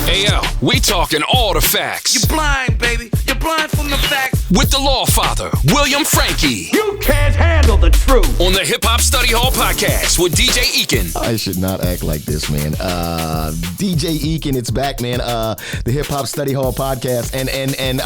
Hey, yo, we talking all the facts. You're blind, baby. You're blind from the facts. With the Lawfather, William Franchi. You can't handle the truth. On the Hip Hop Study Hall podcast with DJ Ekin. I should not act like this, man. DJ Ekin, it's back, man. The Hip Hop Study Hall podcast. And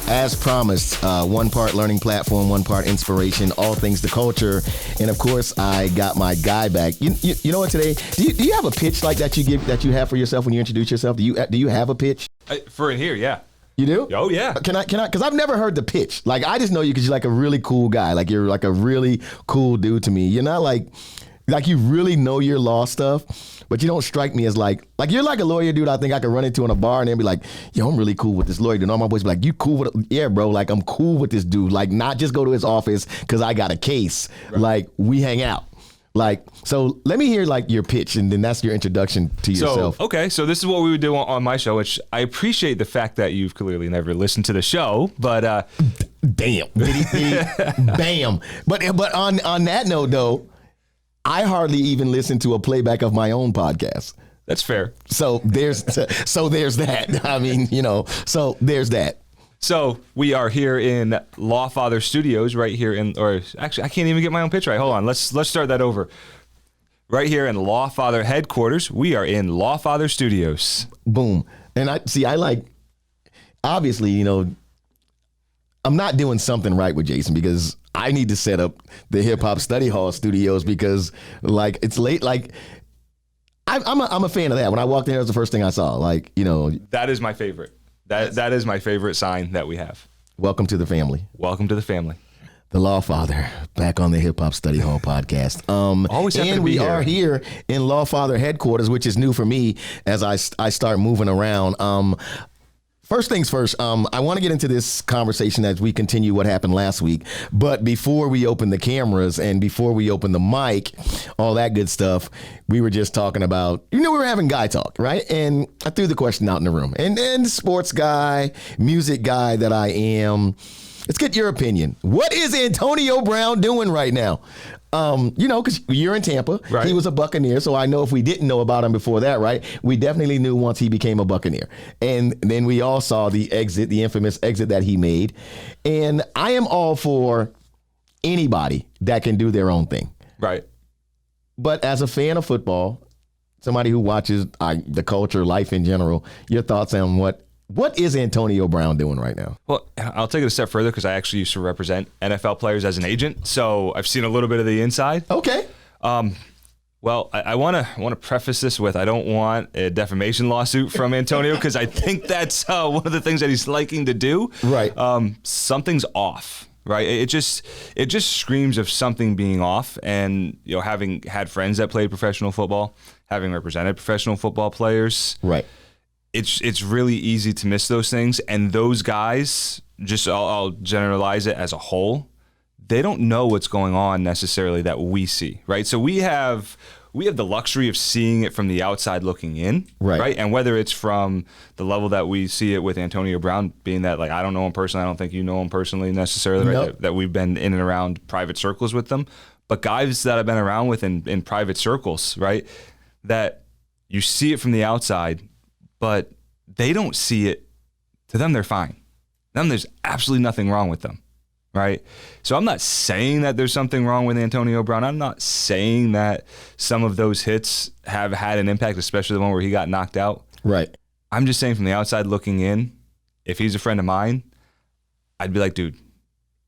as promised, one part learning platform, one part inspiration, all things the culture. And of course, I got my guy back. You know what, today? Do you have a pitch like that you have for yourself when you introduce yourself? Do you have a pitch? For in here, yeah. You do? Oh, yeah. Can I? Because I've never heard the pitch. Like, I just know you because you're like a really cool guy. Like, you're like a really cool dude to me. You're not like you really know your law stuff, but you don't strike me as like you're like a lawyer dude I think I could run into in a bar and then be like, yo, I'm really cool with this lawyer dude. And all my boys be like, you cool with it? Yeah, bro, like I'm cool with this dude. Like, not just go to his office because I got a case. Right. Like, we hang out. Like, so let me hear like your pitch, and then that's your introduction to yourself. So this is what we would do on my show, which I appreciate the fact that you've clearly never listened to the show, but damn, bam. But on that note though, I hardly even listen to a playback of my own podcast. That's fair. So there's that. I mean, so there's that. So we are here in Lawfather Studios, right here actually, I can't even get my own pitch right. Hold on, let's start that over. Right here in Lawfather headquarters, we are in Lawfather Studios. Boom. And I like, obviously, I'm not doing something right with Jason because I need to set up the Hip Hop Study Hall studios because like it's late. Like I'm a fan of that. When I walked in, that was the first thing I saw. Like, that is my favorite. That is my favorite sign that we have. Welcome to the family. Welcome to the family. The Lawfather, back on the Hip Hop Study Hall podcast. Always happy to be here. Are here in Lawfather headquarters, which is new for me as I start moving around. First things first, I want to get into this conversation as we continue what happened last week. But before we open the cameras and before we open the mic, all that good stuff, we were just talking about, we were having guy talk, right? And I threw the question out in the room. And sports guy, music guy that I am, let's get your opinion. What is Antonio Brown doing right now? Because you're in Tampa. Right. He was a Buccaneer, so I know if we didn't know about him before that, right, we definitely knew once he became a Buccaneer. And then we all saw the infamous exit that he made. And I am all for anybody that can do their own thing. Right. But as a fan of football, somebody who watches the culture, life in general, your thoughts on what is Antonio Brown doing right now? Well, I'll take it a step further because I actually used to represent NFL players as an agent, so I've seen a little bit of the inside. Okay. Well, I want to preface this with I don't want a defamation lawsuit from Antonio because I think that's one of the things that he's liking to do. Right. Something's off. Right. It just screams of something being off. And having had friends that played professional football, having represented professional football players. Right. It's really easy to miss those things, and those guys, I'll generalize it as a whole, they don't know what's going on necessarily that we see, right? So we have the luxury of seeing it from the outside looking in, right? And whether it's from the level that we see it with Antonio Brown, being that like I don't know him personally, I don't think you know him personally necessarily, right? Nope. That we've been in and around private circles with them, but guys that I've been around with in private circles, right? That you see it from the outside, but they don't see it. To them, they're fine. To them, there's absolutely nothing wrong with them, right? So I'm not saying that there's something wrong with Antonio Brown. I'm not saying that some of those hits have had an impact, especially the one where he got knocked out. Right. I'm just saying from the outside looking in, if he's a friend of mine, I'd be like, dude,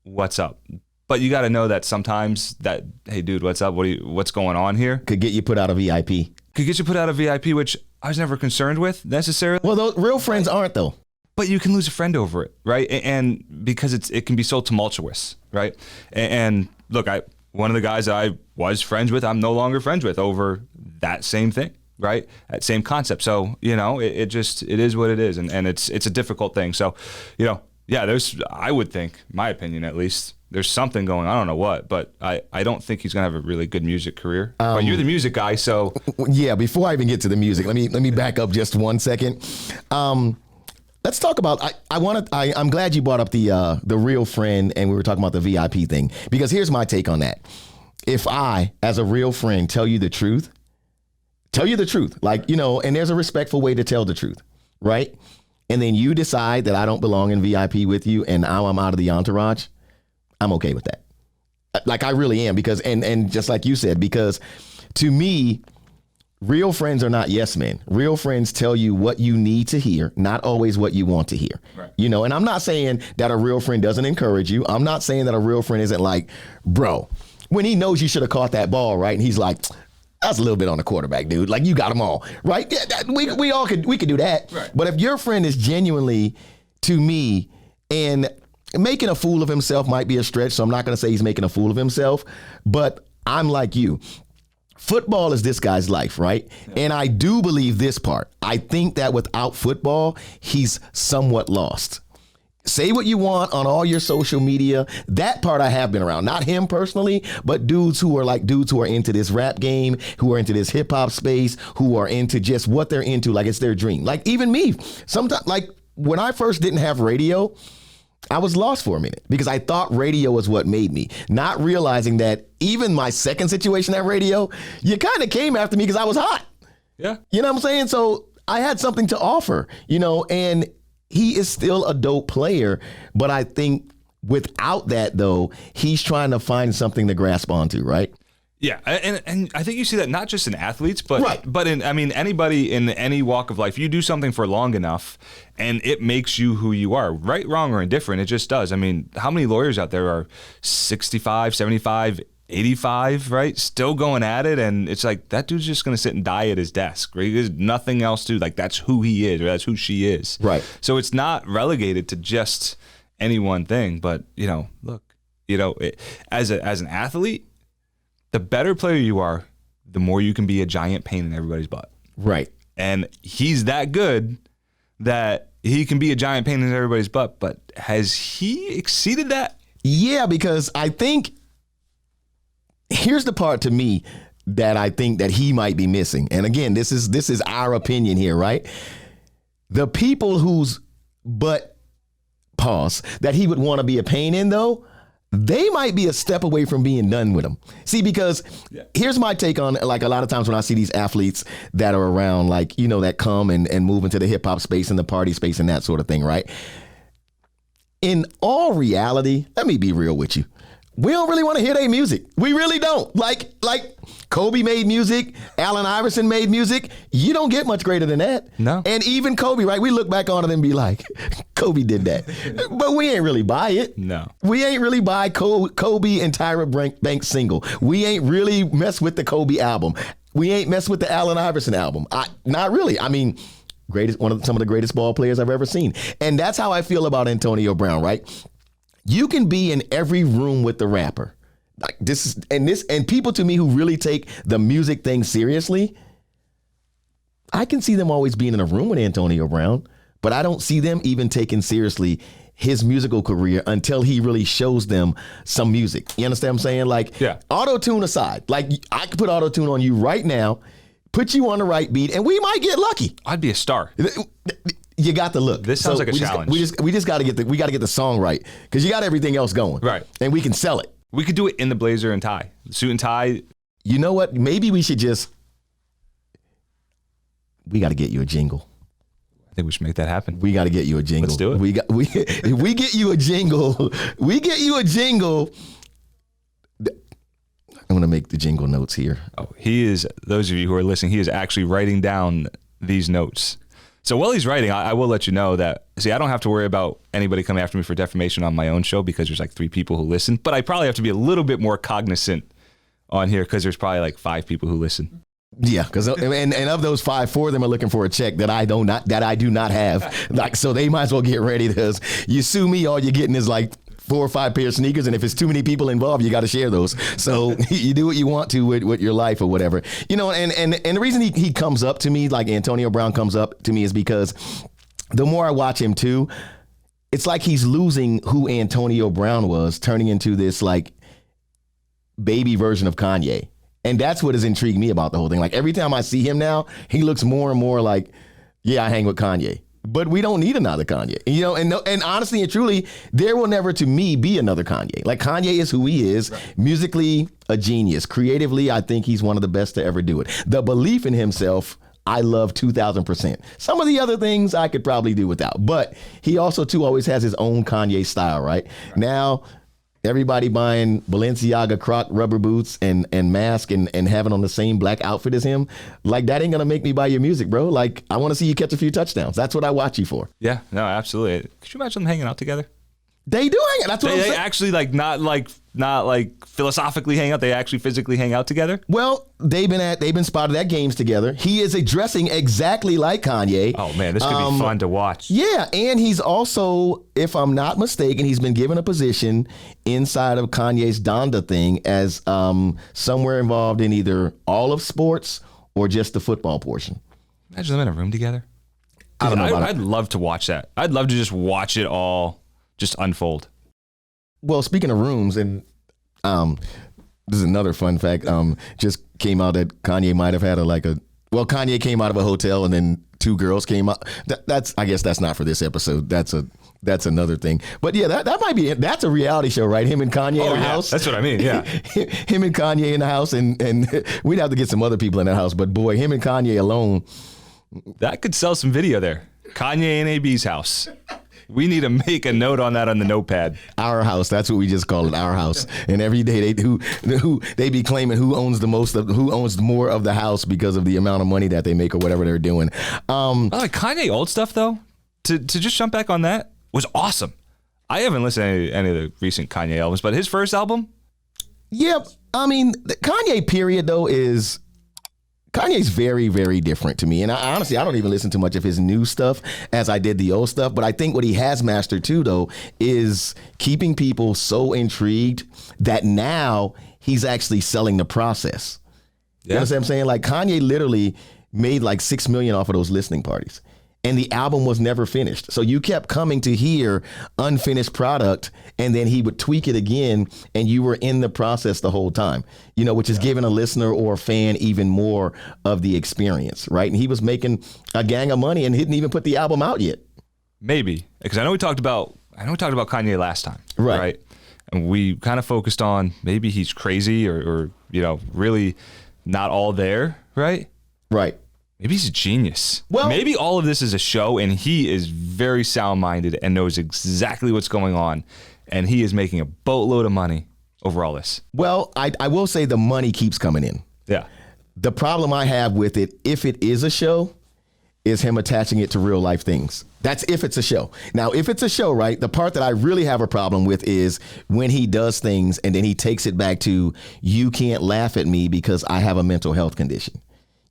what's up? But you got to know that sometimes that, hey, dude, what's up? What's going on here? Could get you put out of VIP. Could get you put out of VIP, which I was never concerned with necessarily. Well, those real friends aren't though. But you can lose a friend over it, right? And because it can be so tumultuous, right? And look, one of the guys that I was friends with, I'm no longer friends with over that same thing, right? That same concept. So, it is what it is. And it's a difficult thing. So, I would think, my opinion at least, there's something going on. I don't know what, but I don't think he's going to have a really good music career. But you're the music guy, so. Yeah, before I even get to the music, let me back up just 1 second. Let's talk about, I'm glad you brought up the real friend and we were talking about the VIP thing, because here's my take on that. If I, as a real friend, tell you the truth, Tell you the truth. Like, and there's a respectful way to tell the truth, right? And then you decide that I don't belong in VIP with you and now I'm out of the entourage. I'm okay with that. Like, I really am, because, and just like you said, because to me, real friends are not yes men. Real friends tell you what you need to hear, not always what you want to hear. Right. And I'm not saying that a real friend doesn't encourage you. I'm not saying that a real friend isn't like, bro, when he knows you should have caught that ball, right? And he's like, that's a little bit on the quarterback, dude. Like, you got them all, right? Yeah, we could do that. Right. But if your friend is genuinely, to me, and making a fool of himself might be a stretch, so I'm not going to say he's making a fool of himself, but I'm like you. Football is this guy's life, right? Yeah. And I do believe this part. I think that without football, he's somewhat lost. Say what you want on all your social media. That part I have been around. Not him personally, but dudes who are into this rap game, who are into this hip hop space, who are into just what they're into, like it's their dream. Like even me, sometimes, like when I first didn't have radio, I was lost for a minute because I thought radio was what made me, not realizing that even my second situation at radio, you kind of came after me because I was hot. Yeah. You know what I'm saying? So I had something to offer, and he is still a dope player. But I think without that, though, he's trying to find something to grasp onto, right? Yeah, and I think you see that not just in athletes, but right. but in anybody in any walk of life. You do something for long enough, and it makes you who you are, right, wrong, or indifferent. It just does. I mean, how many lawyers out there are 65, 75, 85, right, still going at it, and it's like that dude's just going to sit and die at his desk, right? There's nothing else to, like, that's who he is, or that's who she is. Right. So it's not relegated to just any one thing, but, look, as an athlete, the better player you are, the more you can be a giant pain in everybody's butt. Right. And he's that good that he can be a giant pain in everybody's butt, but has he exceeded that? Yeah, because I think here's the part to me that I think that he might be missing. And again, this is our opinion here, right? The people whose butt, pause, that he would want to be a pain in, though, they might be a step away from being done with him. See, because here's my take on, like, a lot of times when I see these athletes that are around, like, that come and move into the hip hop space and the party space and that sort of thing, right? In all reality, let me be real with you. We don't really want to hear their music. We really don't. Like Kobe made music, Allen Iverson made music. You don't get much greater than that. No. And even Kobe, right? We look back on it and be like, Kobe did that. But we ain't really buy it. No. We ain't really buy Kobe and Tyra Banks single. We ain't really mess with the Kobe album. We ain't mess with the Allen Iverson album. Not really. I mean, some of the greatest ball players I've ever seen. And that's how I feel about Antonio Brown, right? You can be in every room with the rapper. Like and people to me who really take the music thing seriously, I can see them always being in a room with Antonio Brown, but I don't see them even taking seriously his musical career until he really shows them some music. You understand what I'm saying? Like, auto-tune aside, like I could put auto-tune on you right now, put you on the right beat, and we might get lucky. I'd be a star. You got the look. This sounds like a challenge. We just got to get the song right, because you got everything else going. Right. And we can sell it. We could do it in the blazer and tie, suit and tie. You know what? Maybe we should we got to get you a jingle. I think we should make that happen. We got to get you a jingle. Let's do it. If we get you a jingle, I'm going to make the jingle notes here. Oh, those of you who are listening, he is actually writing down these notes. So while he's writing, I will let you know that, I don't have to worry about anybody coming after me for defamation on my own show because there's like 3 people who listen, but I probably have to be a little bit more cognizant on here because there's probably like 5 people who listen. Yeah, because and of those 5, 4 of them are looking for a check that I do not have. Like, so they might as well get ready, because you sue me, all you're getting is like 4 or 5 pair of sneakers, and if it's too many people involved, you got to share those. So you do what you want to with your life or whatever, And the reason he comes up to me, like Antonio Brown comes up to me, is because the more I watch him too, it's like he's losing who Antonio Brown was, turning into this like baby version of Kanye. And that's what has intrigued me about the whole thing. Like, every time I see him now, he looks more and more like, yeah, I hang with Kanye. but we don't need another Kanye. You know, and honestly and truly, there will never, to me, be another Kanye. Like, Kanye is who he is. Right. Musically, a genius. Creatively, I think he's one of the best to ever do it. The belief in himself, I love 2,000%. Some of the other things I could probably do without, but he also too always has his own Kanye style, right? Now, everybody buying Balenciaga Croc rubber boots and mask and having on the same black outfit as him, like, that ain't gonna make me buy your music, bro. Like, I want to see you catch a few touchdowns. That's what I watch you for. Yeah, no, absolutely. Could you imagine them hanging out together? They do hang out. That's what I'm saying. They actually not philosophically hang out. They actually physically hang out together. Well, they've been spotted at games together. He is dressing exactly like Kanye. Oh man, this could be fun to watch. Yeah, and he's also, if I'm not mistaken, he's been given a position inside of Kanye's Donda thing as somewhere involved in either all of sports or just the football portion. Imagine them in a room together. I don't know. I'd love to watch that. I'd love to just watch it all just unfold. Well, speaking of rooms, and this is another fun fact. Just came out that Kanye might have had Kanye came out of a hotel and then two girls came out. I guess that's not for this episode. That's another thing. But yeah, that might be it. That's a reality show, right? Him and Kanye in the house. That's what I mean. Yeah, him and Kanye in the house, and we'd have to get some other people in the house. But boy, him and Kanye alone, that could sell some video there. Kanye and AB's house. We need to make a note on that on the notepad. Our house. That's what we just call it, our house. And every day they be claiming who owns more of the house because of the amount of money that they make or whatever they're doing. Kanye old stuff though, to just jump back on that, was awesome. I haven't listened to any of the recent Kanye albums, but his first album. Yep. I mean, the Kanye period though is. Kanye's very, very different to me. And honestly, I don't even listen to much of his new stuff as I did the old stuff. But I think what he has mastered too, though, is keeping people so intrigued that now he's actually selling the process. Yeah. You know what I'm saying? Like, Kanye literally made like $6 million off of those listening parties. And the album was never finished. So you kept coming to hear unfinished product, and then he would tweak it again, and you were in the process the whole time, you know, which is giving a listener or a fan even more of the experience, right? And he was making a gang of money and didn't even put the album out yet. Maybe, because I know we talked about Kanye last time, right? And we kind of focused on maybe he's crazy or you know, really not all there, right? Right. Maybe he's a genius. Well, maybe all of this is a show and he is very sound-minded and knows exactly what's going on, and he is making a boatload of money over all this. Well, I will say the money keeps coming in. Yeah. The problem I have with it, if it is a show, is him attaching it to real life things. That's if it's a show. Now, if it's a show, right, the part that I really have a problem with is when he does things and then he takes it back to, you can't laugh at me because I have a mental health condition.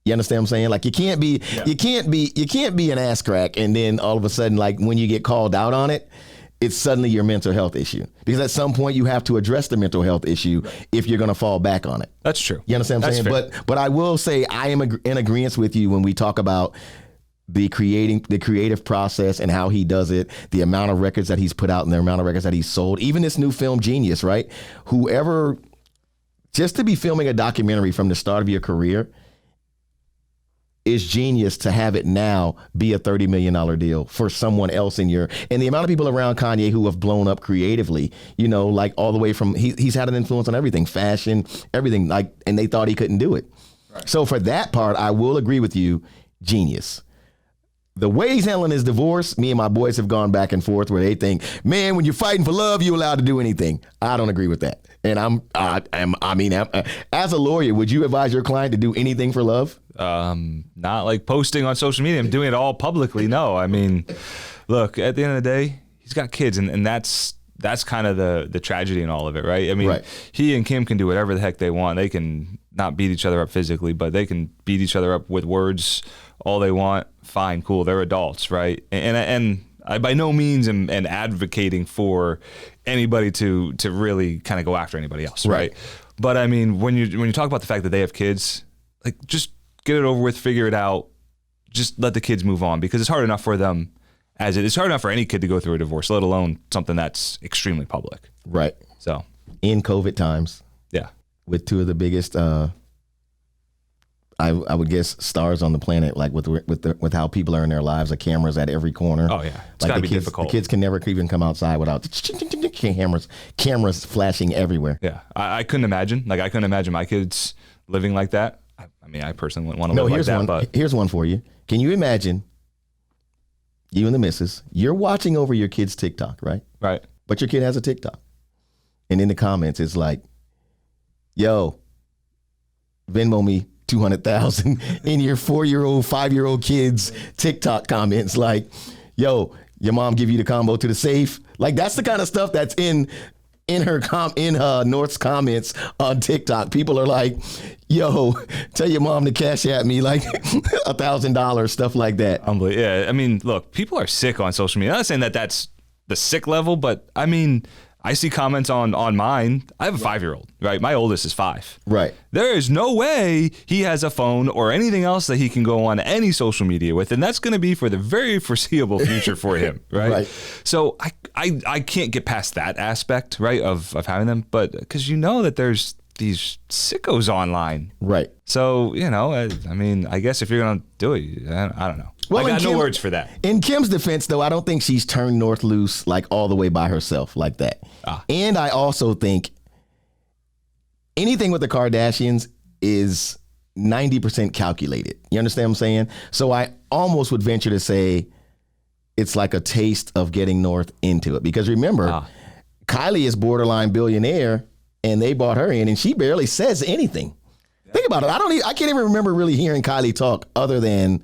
You understand what I'm saying? Like, you can't be an ass crack, and then all of a sudden, like, when you get called out on it, it's suddenly your mental health issue. Because at some point you have to address the mental health issue if you're going to fall back on it. That's true. You understand what I'm saying? Fair. But I will say I am in agreement with you when we talk about the creative process and how he does it, the amount of records that he's put out and the amount of records that he's sold. Even this new film, Genius, right? Whoever, just to be filming a documentary from the start of your career, is genius to have it now be a $30 million deal for someone else and the amount of people around Kanye who have blown up creatively, you know, like all the way from, he's had an influence on everything, fashion, everything, like, and they thought he couldn't do it. Right. So for that part, I will agree with you, genius. The way he's handling his divorce, me and my boys have gone back and forth where they think, man, when you're fighting for love, you're allowed to do anything. I don't agree with that. And as a lawyer, would you advise your client to do anything for love? Not like posting on social media. I'm doing it all publicly. No, I mean, look, at the end of the day, he's got kids, and that's kind of the tragedy in all of it, right? I mean, right. He and Kim can do whatever the heck they want. They can not beat each other up physically, but they can beat each other up with words all they want. Fine, cool. They're adults, right? And I by no means am advocating for anybody to really kind of go after anybody else, right? But I mean, when you talk about the fact that they have kids, like, just get it over with, figure it out, just let the kids move on, because it's hard enough for them it's hard enough for any kid to go through a divorce, let alone something that's extremely public. Right. So in COVID times. Yeah. With two of the biggest, I I would guess stars on the planet, like with how people are in their lives, the cameras at every corner. Oh yeah, it's like gotta the be kids, difficult. The kids can never even come outside without cameras flashing everywhere. Yeah, I couldn't imagine. Like I couldn't imagine my kids living like that. I mean, I personally wouldn't want to live like that. But here's one for you. Can you imagine you and the missus? You're watching over your kid's TikTok, right? Right. But your kid has a TikTok, and in the comments it's like, "Yo, Venmo me 200,000." In your 4-year-old, 5-year-old kid's TikTok comments, like, "Yo, your mom give you the combo to the safe." Like that's the kind of stuff that's in North's comments on TikTok. People are like, "Yo, tell your mom to cash at me like $1,000," stuff like that. Yeah, I mean, look, people are sick on social media. I'm not saying that that's the sick level, but I mean, I see comments on mine. I have a 5-year-old, right? My oldest is 5. Right. There is no way he has a phone or anything else that he can go on any social media with, and that's going to be for the very foreseeable future for him, right? Right. So I can't get past that aspect, right, of having them, but because you know that there's these sickos online. Right. So, I mean, I guess if you're going to do it, I don't know. Well, I got no Kim, words for that. In Kim's defense, though, I don't think she's turned North loose like all the way by herself like that. And I also think anything with the Kardashians is 90% calculated. You understand what I'm saying? So I almost would venture to say it's like a taste of getting North into it. Because remember, Kylie is borderline billionaire, and they bought her in, and she barely says anything. Think about it. I can't even remember really hearing Kylie talk other than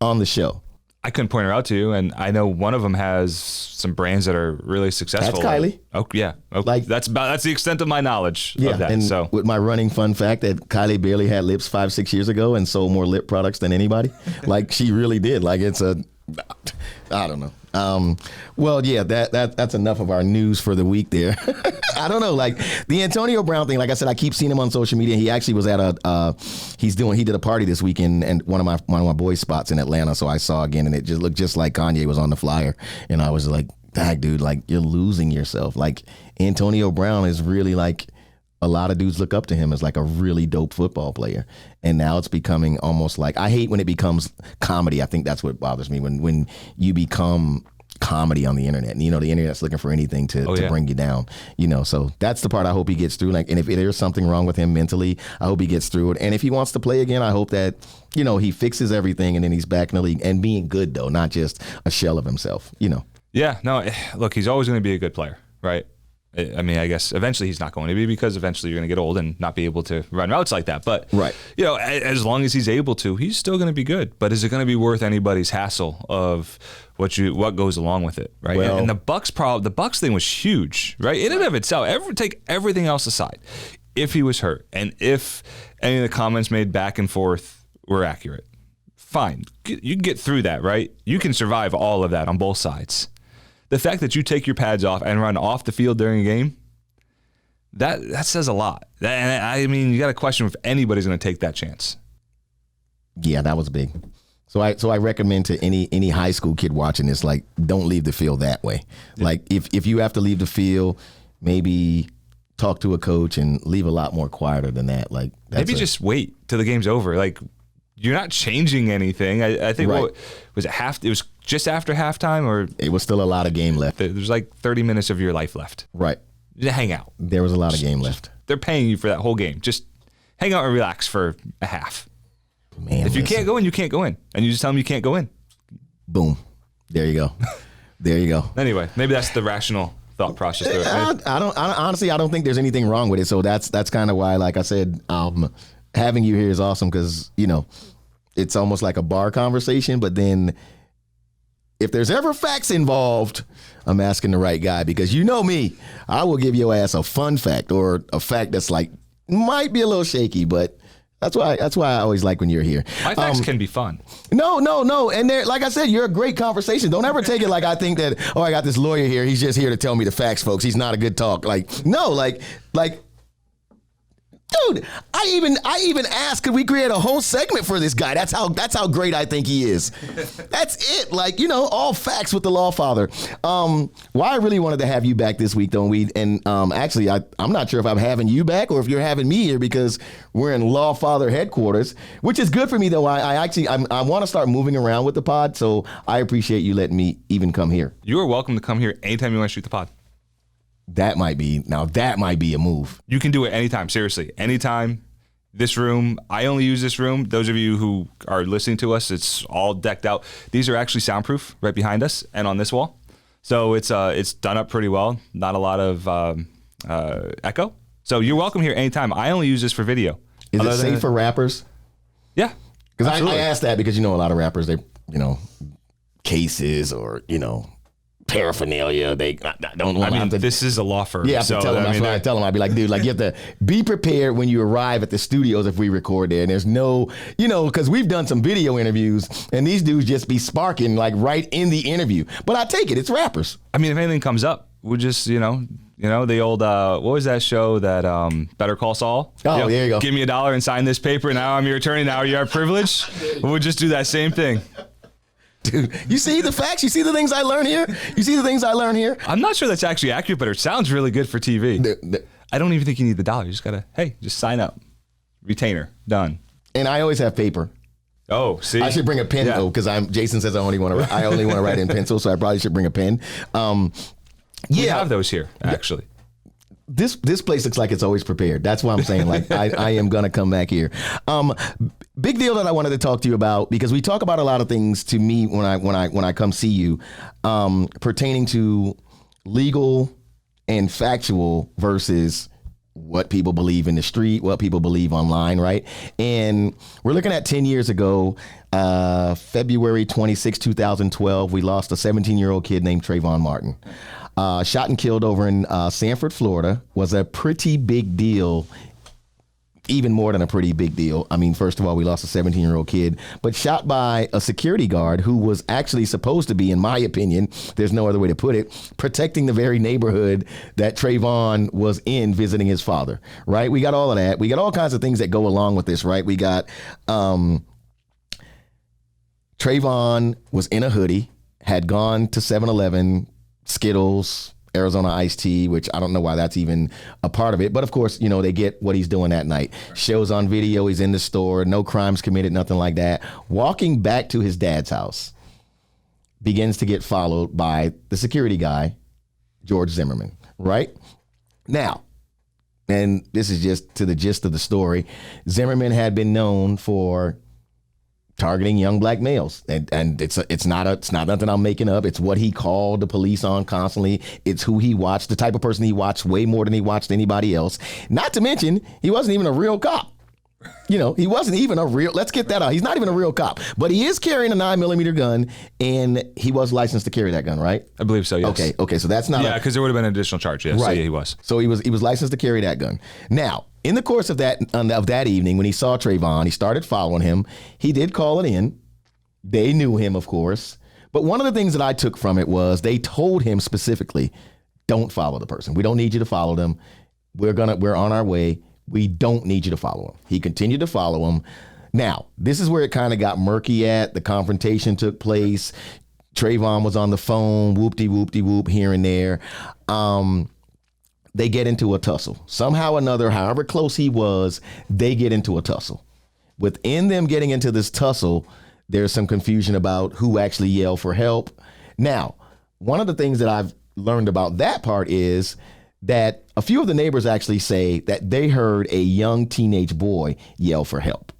on the show. I couldn't point her out to you, and I know one of them has some brands that are really successful. That's Kylie. Oh yeah, Like that's the extent of my knowledge of that. And so with my running fun fact that Kylie barely had lips 5-6 years ago and sold more lip products than anybody. Like she really did. Like I don't know. Well, yeah, that's enough of our news for the week there. I don't know, like the Antonio Brown thing. Like I said, I keep seeing him on social media. He actually was at he did a party this weekend and one of my boys' spots in Atlanta. So I saw again, and it just looked just like Kanye was on the flyer, and I was like, "Dang, dude, like you're losing yourself." Like Antonio Brown is really like. A lot of dudes look up to him as like a really dope football player. And now it's becoming almost like, I hate when it becomes comedy. I think that's what bothers me when you become comedy on the internet. And the internet's looking for anything to bring you down. So that's the part I hope he gets through. Like, and if there's something wrong with him mentally, I hope he gets through it. And if he wants to play again, I hope that, he fixes everything and then he's back in the league and being good though, not just a shell of himself, Yeah, no, look, he's always going to be a good player, right? I mean, I guess eventually he's not going to be because eventually you're going to get old and not be able to run routes like that. But, right. As long as he's able to, he's still going to be good. But is it going to be worth anybody's hassle of what goes along with it, right? Well, and the Bucs thing was huge, right? In and of itself, take everything else aside. If he was hurt and if any of the comments made back and forth were accurate, fine. You can get through that, right? You can survive all of that on both sides. The fact that you take your pads off and run off the field during a game, that says a lot. And I mean, you got to question if anybody's going to take that chance. Yeah, that was big. So I recommend to any high school kid watching this, like, don't leave the field that way. Yeah. Like, if you have to leave the field, maybe talk to a coach and leave a lot more quieter than that. Like, maybe just wait till the game's over. Like, you're not changing anything. I think right. What was it? It was just after halftime, or it was still a lot of game left. There's like 30 minutes of your life left. Right. Just hang out. There was a lot of game left. They're paying you for that whole game. Just hang out and relax for a half. Man, if you can't go in, you can't go in, and you just tell them you can't go in. Boom. There you go. There you go. Anyway, maybe that's the rational thought process. Honestly, I don't think there's anything wrong with it. So that's kind of why, like I said, having you here is awesome because it's almost like a bar conversation, but then if there's ever facts involved, I'm asking the right guy because you know me, I will give your ass a fun fact or a fact that's like might be a little shaky, but that's why I always like when you're here. My facts can be fun. No. And like I said, you're a great conversation. Don't ever take it like I think that, I got this lawyer here. He's just here to tell me the facts, folks. He's not a good talk. Like, no, like Dude, I even asked, could we create a whole segment for this guy? That's how great I think he is. That's it. Like, all facts with the Lawfather. Why I really wanted to have you back this week, though, actually, I'm not sure if I'm having you back or if you're having me here because we're in Lawfather headquarters, which is good for me, though. I want to start moving around with the pod, so I appreciate you letting me even come here. You are welcome to come here anytime you want to shoot the pod. That might be a move. You can do it anytime, seriously. Anytime. This room, I only use this room. Those of you who are listening to us, it's all decked out. These are actually soundproof right behind us and on this wall. So it's done up pretty well. Not a lot of echo. So you're welcome here anytime. I only use this for video. Is it safe for rappers? Yeah. Because I asked that because, a lot of rappers, they, cases or, paraphernalia. They don't want to. This is a law firm. Yeah, I have to tell them. That's why I tell them. I'd be like, dude, you have to be prepared when you arrive at the studios if we record there. And there's no, because we've done some video interviews and these dudes just be sparking like right in the interview. But I take it. It's rappers. I mean, if anything comes up, we'll just, the old, what was that show that Better Call Saul? Oh, there you go. Give me $1 and sign this paper. Now I'm your attorney. Now you have privilege. We'll just do that same thing. Dude, you see the facts? You see the things I learn here? I'm not sure that's actually accurate, but it sounds really good for TV. I don't even think you need the $1. You just gotta, just sign up. Retainer, done. And I always have paper. Oh, see, I should bring a pen though, because Jason says I only want to write in pencil, so I probably should bring a pen. We have those here, actually. This place looks like it's always prepared. That's why I'm saying I am gonna come back here. Big deal that I wanted to talk to you about because we talk about a lot of things to me when I come see you, pertaining to legal and factual versus what people believe in the street, what people believe online, right? And we're looking at 10 years ago, February 26, 2012, we lost a 17-year-old kid named Trayvon Martin. Shot and killed over in Sanford, Florida. Was a pretty big deal, even more than a pretty big deal. I mean, first of all, we lost a 17-year-old kid, but shot by a security guard who was actually supposed to be, in my opinion, there's no other way to put it, protecting the very neighborhood that Trayvon was in visiting his father, right? We got all of that. We got all kinds of things that go along with this, right? We got Trayvon was in a hoodie, had gone to 7-Eleven, Skittles, Arizona iced tea, which I don't know why that's even a part of it. But of course, they get what he's doing that night. Shows on video, he's in the store, no crimes committed, nothing like that. Walking back to his dad's house, begins to get followed by the security guy, George Zimmerman, right? Now, and this is just to the gist of the story, Zimmerman had been known for targeting young black males, and it's not nothing I'm making up. It's what he called the police on constantly. It's who he watched, the type of person he watched way more than he watched anybody else. Not to mention, he wasn't even a real cop. He wasn't even a real. Let's get that out. He's not even a real cop, but he is carrying a 9mm gun, and he was licensed to carry that gun, right? I believe so. Yes. Okay. So that's not. Yeah, because there would have been an additional charge. Yes. Right. So yeah, he was. So he was licensed to carry that gun. Now, in the course of that evening, when he saw Trayvon, he started following him. He did call it in. They knew him, of course. But one of the things that I took from it was they told him specifically, "Don't follow the person. We don't need you to follow them. We're on our way. We don't need you to follow him." He continued to follow him. Now, this is where it kind of got murky at. The confrontation took place. Trayvon was on the phone, whoop-de-whoop-de-whoop here and there. They get into a tussle. Somehow or another, however close he was, they get into a tussle. Within them getting into this tussle, there's some confusion about who actually yelled for help. Now, one of the things that I've learned about that part is that a few of the neighbors actually say that they heard a young teenage boy yell for help.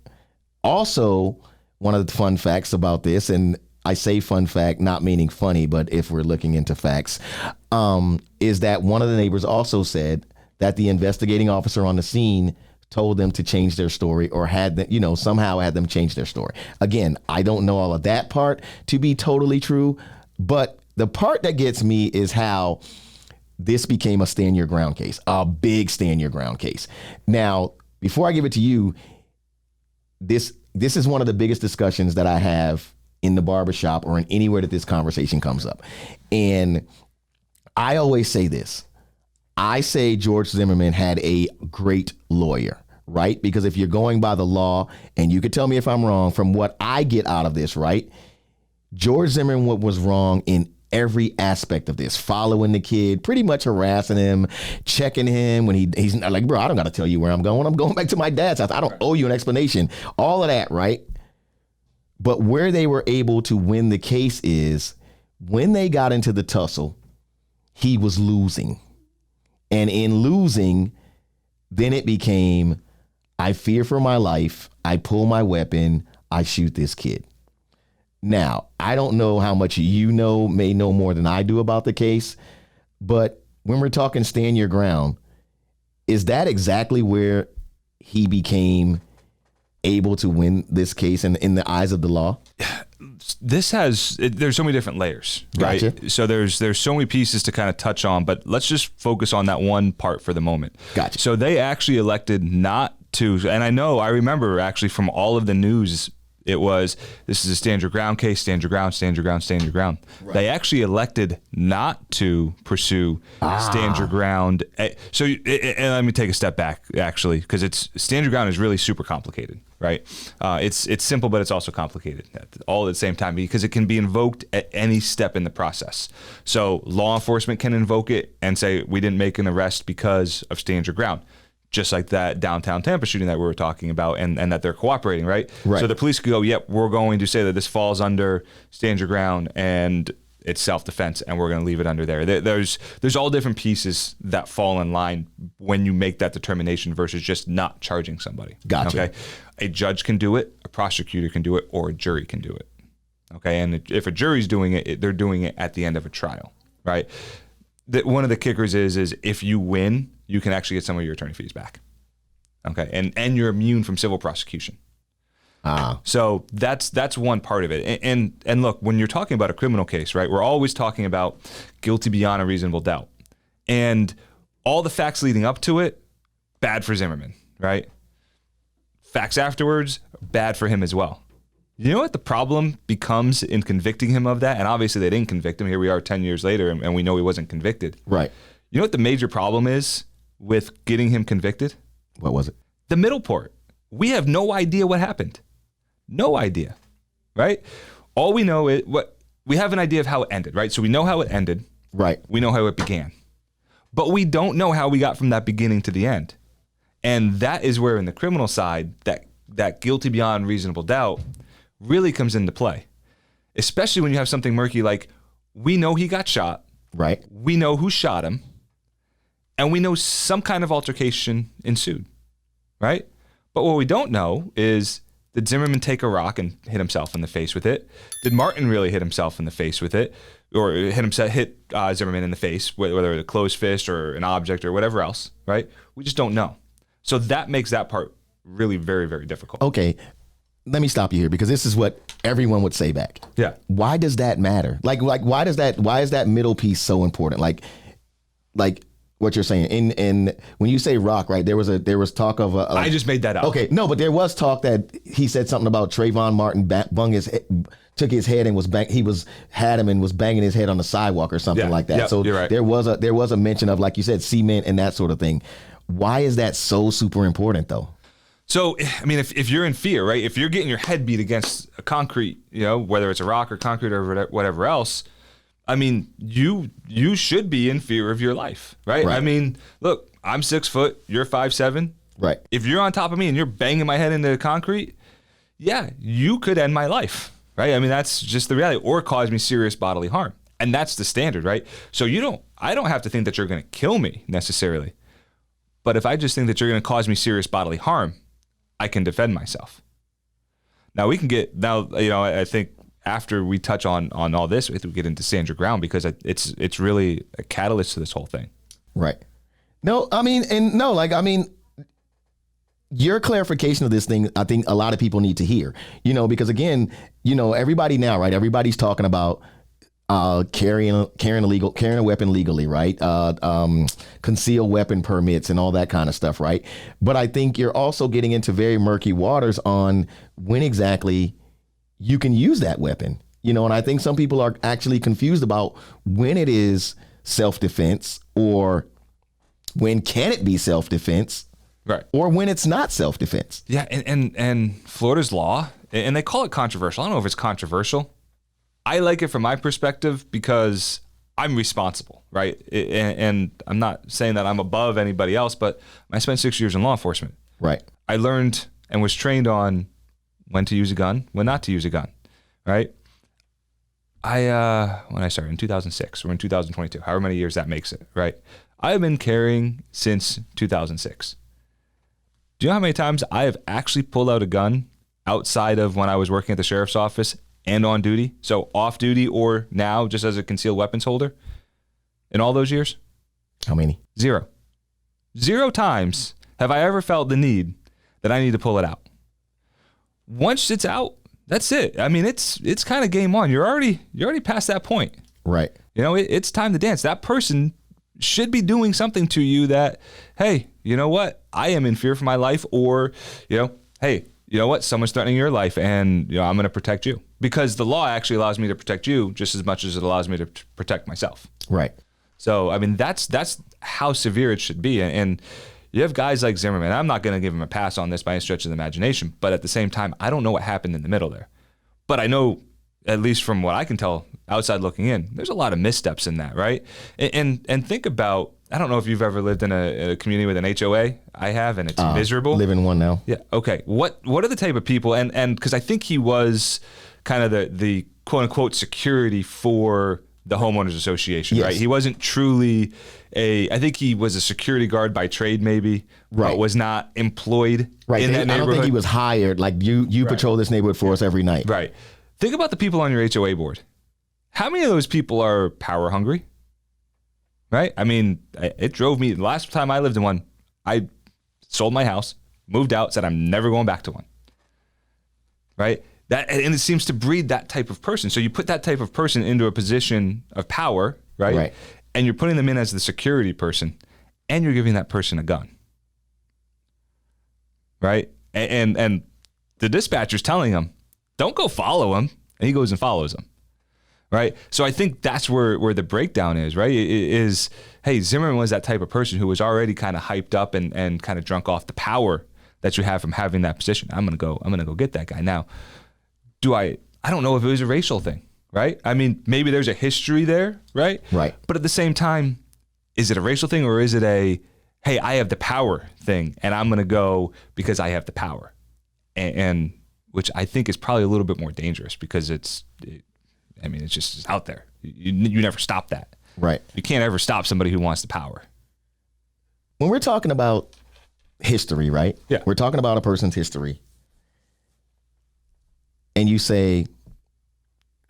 Also, one of the fun facts about this, and I say fun fact, not meaning funny, but if we're looking into facts, is that one of the neighbors also said that the investigating officer on the scene told them to change their story or had them, somehow had them change their story. Again, I don't know all of that part to be totally true, but the part that gets me is how this became a stand your ground case, a big stand your ground case. Now, before I give it to you, this is one of the biggest discussions that I have in the barbershop or in anywhere that this conversation comes up. And I always say this. I say George Zimmerman had a great lawyer, right? Because if you're going by the law, and you could tell me if I'm wrong, from what I get out of this, right? George Zimmerman was wrong in every aspect of this, following the kid, pretty much harassing him, checking him when he's like, bro, I don't got to tell you where I'm going. I'm going back to my dad's house. I don't owe you an explanation. All of that, right? But where they were able to win the case is when they got into the tussle, he was losing. And in losing, then it became, I fear for my life. I pull my weapon. I shoot this kid. Now, I don't know how much may know more than I do about the case, but when we're talking stand your ground, is that exactly where he became able to win this case in the eyes of the law? There's so many different layers, right? Gotcha. So there's so many pieces to kind of touch on, but let's just focus on that one part for the moment. Gotcha. So they actually elected not to, and I remember actually from all of the news, it was, this is a stand your ground case, stand your ground, stand your ground, stand your ground. Right. They actually elected not to pursue stand your ground. So and let me take a step back, actually, because stand your ground is really super complicated, right? It's simple, but it's also complicated all at the same time because it can be invoked at any step in the process. So law enforcement can invoke it and say, we didn't make an arrest because of stand your ground. Just like that downtown Tampa shooting that we were talking about and that they're cooperating, right? So the police could go, yep, we're going to say that this falls under stand your ground and it's self-defense and we're going to leave it under there. There's all different pieces that fall in line when you make that determination versus just not charging somebody. Gotcha. Okay? A judge can do it, a prosecutor can do it, or a jury can do it. Okay? And if a jury's doing it, they're doing it at the end of a trial, right? One of the kickers is if you win, you can actually get some of your attorney fees back. Okay, and you're immune from civil prosecution. So that's one part of it. And look, when you're talking about a criminal case, right, we're always talking about guilty beyond a reasonable doubt. And all the facts leading up to it, bad for Zimmerman, right? Facts afterwards, bad for him as well. You know what the problem becomes in convicting him of that? And obviously they didn't convict him. Here we are 10 years later, and we know he wasn't convicted. Right. You know what the major problem is with getting him convicted? What was it? The middle part. We have no idea what happened. No idea, right? All we know is we have an idea of how it ended, right? So we know how it ended. Right. We know how it began. But we don't know how we got from that beginning to the end. And that is where in the criminal side, that guilty beyond reasonable doubt really comes into play. Especially when you have something murky like we know he got shot. Right. We know who shot him. And we know some kind of altercation ensued. Right? But what we don't know is, did Zimmerman take a rock and hit himself in the face with it? Did Martin really hit himself in the face with it? Or hit Zimmerman in the face, whether a closed fist or an object or whatever else, right? We just don't know. So that makes that part really very, very difficult. Okay, let me stop you here because this is what everyone would say back. Yeah. Why does that matter? Like why is that middle piece so important? Like what you're saying. And when you say rock, right, there was talk of I just made that up. Okay, no, but there was talk that he said something about Trayvon Martin took his head and was banging his head on the sidewalk or something like that. Yep, so you're right. there was a mention of, like you said, cement and that sort of thing. Why is that so super important though? So, I mean, if you're in fear, right, if you're getting your head beat against a concrete, whether it's a rock or concrete or whatever else, I mean, you should be in fear of your life, right? I mean, look, I'm 6 foot, you're 5'7". Right. If you're on top of me and you're banging my head into the concrete, yeah, you could end my life, right? I mean, that's just the reality, or cause me serious bodily harm. And that's the standard, right? So I don't have to think that you're going to kill me necessarily. But if I just think that you're going to cause me serious bodily harm, I can defend myself. Now I think after we touch on all this, we get into stand your ground because it's really a catalyst to this whole thing. Right. Your clarification of this thing, I think a lot of people need to hear, because again, everybody now, right? Everybody's talking about carrying a weapon legally, right? Concealed weapon permits and all that kind of stuff, right? But I think you're also getting into very murky waters on when exactly you can use that weapon, and I think some people are actually confused about when it is self-defense or when can it be self-defense, Right. or when it's not self-defense. Yeah, and Florida's law, and they call it controversial. I don't know if it's controversial. I like it from my perspective because I'm responsible, right? And I'm not saying that I'm above anybody else, but I spent 6 years in law enforcement. Right. I learned and was trained on when to use a gun, when not to use a gun, right? When I started in 2006, we're in 2022, however many years that makes it, right? I've been carrying since 2006. Do you know how many times I have actually pulled out a gun outside of when I was working at the sheriff's office and on duty? So off duty or now just as a concealed weapons holder in all those years? How many? 0. 0 times have I ever felt the need that I need to pull it out. Once it's out, that's it. I mean, it's kind of game on. You're already past that point. Right. You know, it's time to dance. That person should be doing something to you that, hey, you know what? I am in fear for my life, or, you know, hey, you know what? Someone's threatening your life, and you know, I'm going to protect you, because the law actually allows me to protect you just as much as it allows me to protect myself. Right. So, I mean, that's how severe it should be. And you have guys like Zimmerman. I'm not going to give him a pass on this by any stretch of the imagination, but at the same time, I don't know what happened in the middle there. But I know, at least from what I can tell outside looking in, there's a lot of missteps in that, right? And think about, I don't know if you've ever lived in a community with an HOA. I have, and it's miserable. Live in one now. Yeah. Okay. What are the type of people, and because I think he was kind of the quote unquote security for the homeowners association, Yes. right? He wasn't truly I think he was a security guard by trade, maybe, Right. but was not employed Right. in that I neighborhood. don't think he was hired. Like you patrol this neighborhood for us every night. Right. Think about the people on your HOA board. How many of those people are power hungry? Right? I mean, it drove me. The last time I lived in one, I sold my house, moved out, said I'm never going back to one. Right? And it seems to breed that type of person. So you put that type of person into a position of power, right? Right. And you're putting them in as the security person, and you're giving that person a gun. Right? And the dispatcher's telling him, don't go follow him. And he goes and follows him. Right? So I think that's where the breakdown is, right? It is, hey, Zimmerman was that type of person who was already kind of hyped up and kind of drunk off the power that you have from having that position. I'm gonna go get that guy. Now, I don't know if it was a racial thing, right? I mean, maybe there's a history there, right? Right. But at the same time, is it a racial thing, or is it a, hey, I have the power thing, and I'm gonna go because I have the power, and which I think is probably a little bit more dangerous, because it's just out there. You never stop that. Right. You can't ever stop somebody who wants the power. When we're talking about history, right? Yeah. We're talking about a person's history. And you say,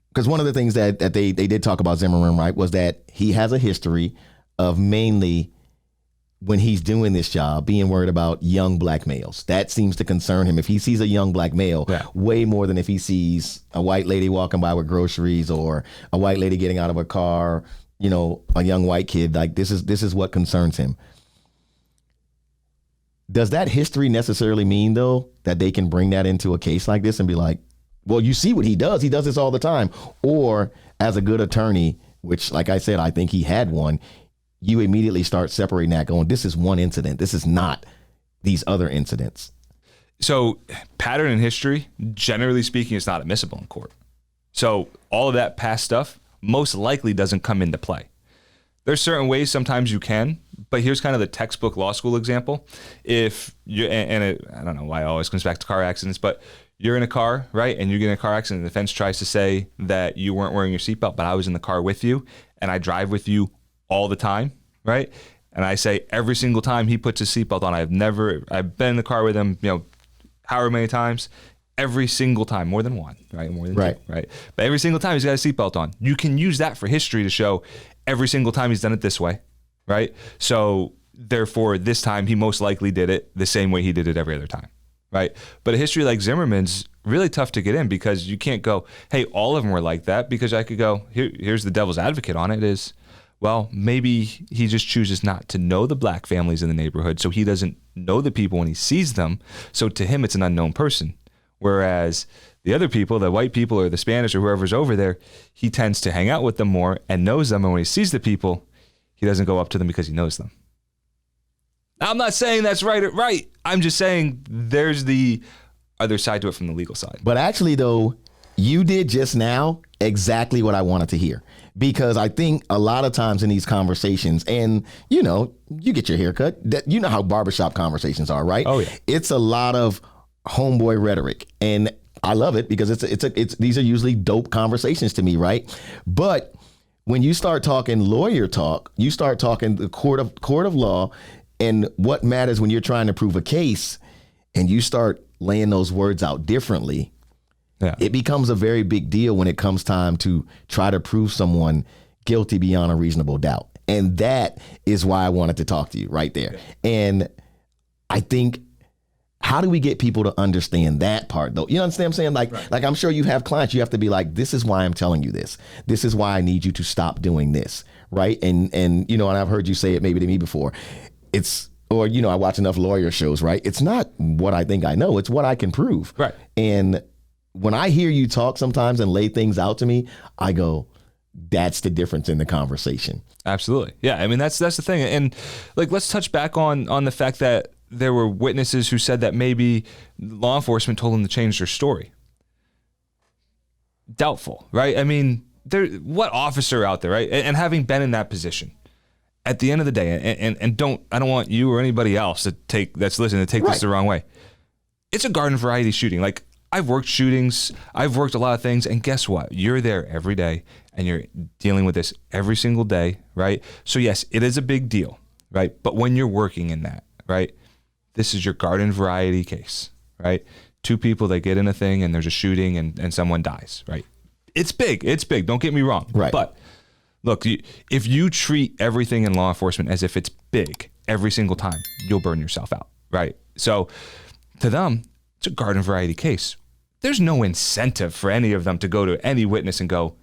because one of the things that they did talk about Zimmerman, right, was that he has a history of mainly, when he's doing this job, being worried about young black males. That seems to concern him. If he sees a young black male, Yeah. way more than if he sees a white lady walking by with groceries, or a white lady getting out of a car, you know, a young white kid. Like, this is what concerns him. Does that history necessarily mean, though, that they can bring that into a case like this and be like, well, you see what he does this all the time? Or as a good attorney, which, like I said, I think he had one, you immediately start separating that, going, this is one incident. This is not these other incidents. So pattern in history, generally speaking, is not admissible in court. So all of that past stuff most likely doesn't come into play. There's certain ways sometimes you can, but here's kind of the textbook law school example. If you, I don't know why it always comes back to car accidents, but you're in a car, right? And you get in a car accident, and the defense tries to say that you weren't wearing your seatbelt, but I was in the car with you, and I drive with you all the time, right? And I say every single time he puts his seatbelt on, I've been in the car with him, you know, however many times, every single time, more than one, right? More than Right. two, right? But every single time he's got a seatbelt on. You can use that for history to show every single time he's done it this way, right? So therefore, this time he most likely did it the same way he did it every other time, right? But a history like Zimmerman's really tough to get in, because you can't go, hey, all of them were like that, because I could go, here's the devil's advocate on it is, well, maybe he just chooses not to know the black families in the neighborhood, so he doesn't know the people when he sees them. So to him, it's an unknown person. Whereas the other people, the white people or the Spanish or whoever's over there, he tends to hang out with them more and knows them. And when he sees the people, he doesn't go up to them because he knows them. I'm not saying that's right. I'm just saying there's the other side to it from the legal side. But actually, though, you did just now exactly what I wanted to hear. Because I think a lot of times in these conversations, and you get your haircut, you know how barbershop conversations are, right? Oh, yeah. It's a lot of homeboy rhetoric, and I love it because it's these are usually dope conversations to me, right? But when you start talking lawyer talk, you start talking the court of law and what matters when you're trying to prove a case, and you start laying those words out differently. Yeah. It becomes a very big deal when it comes time to try to prove someone guilty beyond a reasonable doubt. And that is why I wanted to talk to you right there. Yeah. And I think, how do we get people to understand that part, though? You understand what I'm saying? Like I'm sure you have clients, you have to be like, this is why I'm telling you this. This is why I need you to stop doing this, right? And I've heard you say it maybe to me before. I watch enough lawyer shows, right? It's not what I think I know. It's what I can prove. Right. And when I hear you talk sometimes and lay things out to me, I go, that's the difference in the conversation. Absolutely. Yeah. I mean, that's the thing. And let's touch back on the fact that there were witnesses who said that maybe law enforcement told them to change their story. Doubtful, right? I mean, what officer out there, right? And having been in that position, at the end of the day, and I don't want you or anybody else that's listening to take this the wrong way. It's a garden variety shooting. I've worked shootings, I've worked a lot of things, and guess what? You're there every day, and you're dealing with this every single day, right? So yes, it is a big deal, right? But when you're working in that, right, this is your garden variety case, right? Two people, they get in a thing, and there's a shooting, and someone dies, right? It's big, don't get me wrong. Right. But look, if you treat everything in law enforcement as if it's big every single time, you'll burn yourself out, right? So to them, it's a garden variety case. There's no incentive for any of them to go to any witness and go,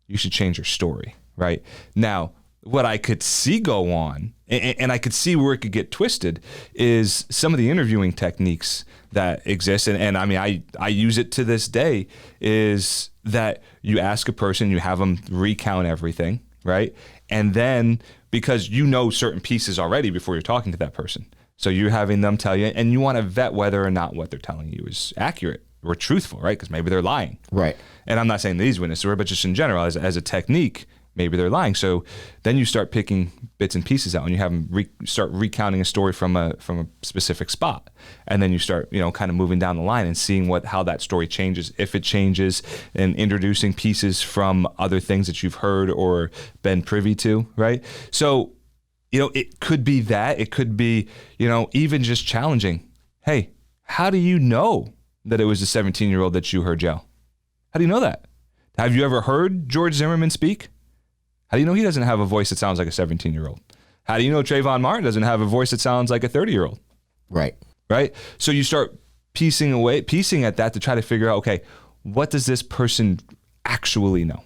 you should change your story, right? Now, what I could see go on, and I could see where it could get twisted, is some of the interviewing techniques that exist, and I mean, I use it to this day, is that you ask a person, you have them recount everything, right? And then, because you know certain pieces already before you're talking to that person, so you're having them tell you, and you want to vet whether or not what they're telling you is accurate or truthful, right? Because maybe they're lying. Right. And I'm not saying these witnesses were, but just in general, as a technique, maybe they're lying. So then you start picking bits and pieces out, and you have them start recounting a story from a specific spot. And then you start, kind of moving down the line and seeing how that story changes, if it changes, and introducing pieces from other things that you've heard or been privy to, right? So, it could be that. It could be, even just challenging. Hey, how do you know that it was a 17-year-old that you heard yell? How do you know that? Have you ever heard George Zimmerman speak? How do you know he doesn't have a voice that sounds like a 17-year-old? How do you know Trayvon Martin doesn't have a voice that sounds like a 30-year-old? Right. Right? So you start piecing at that to try to figure out, okay, what does this person actually know?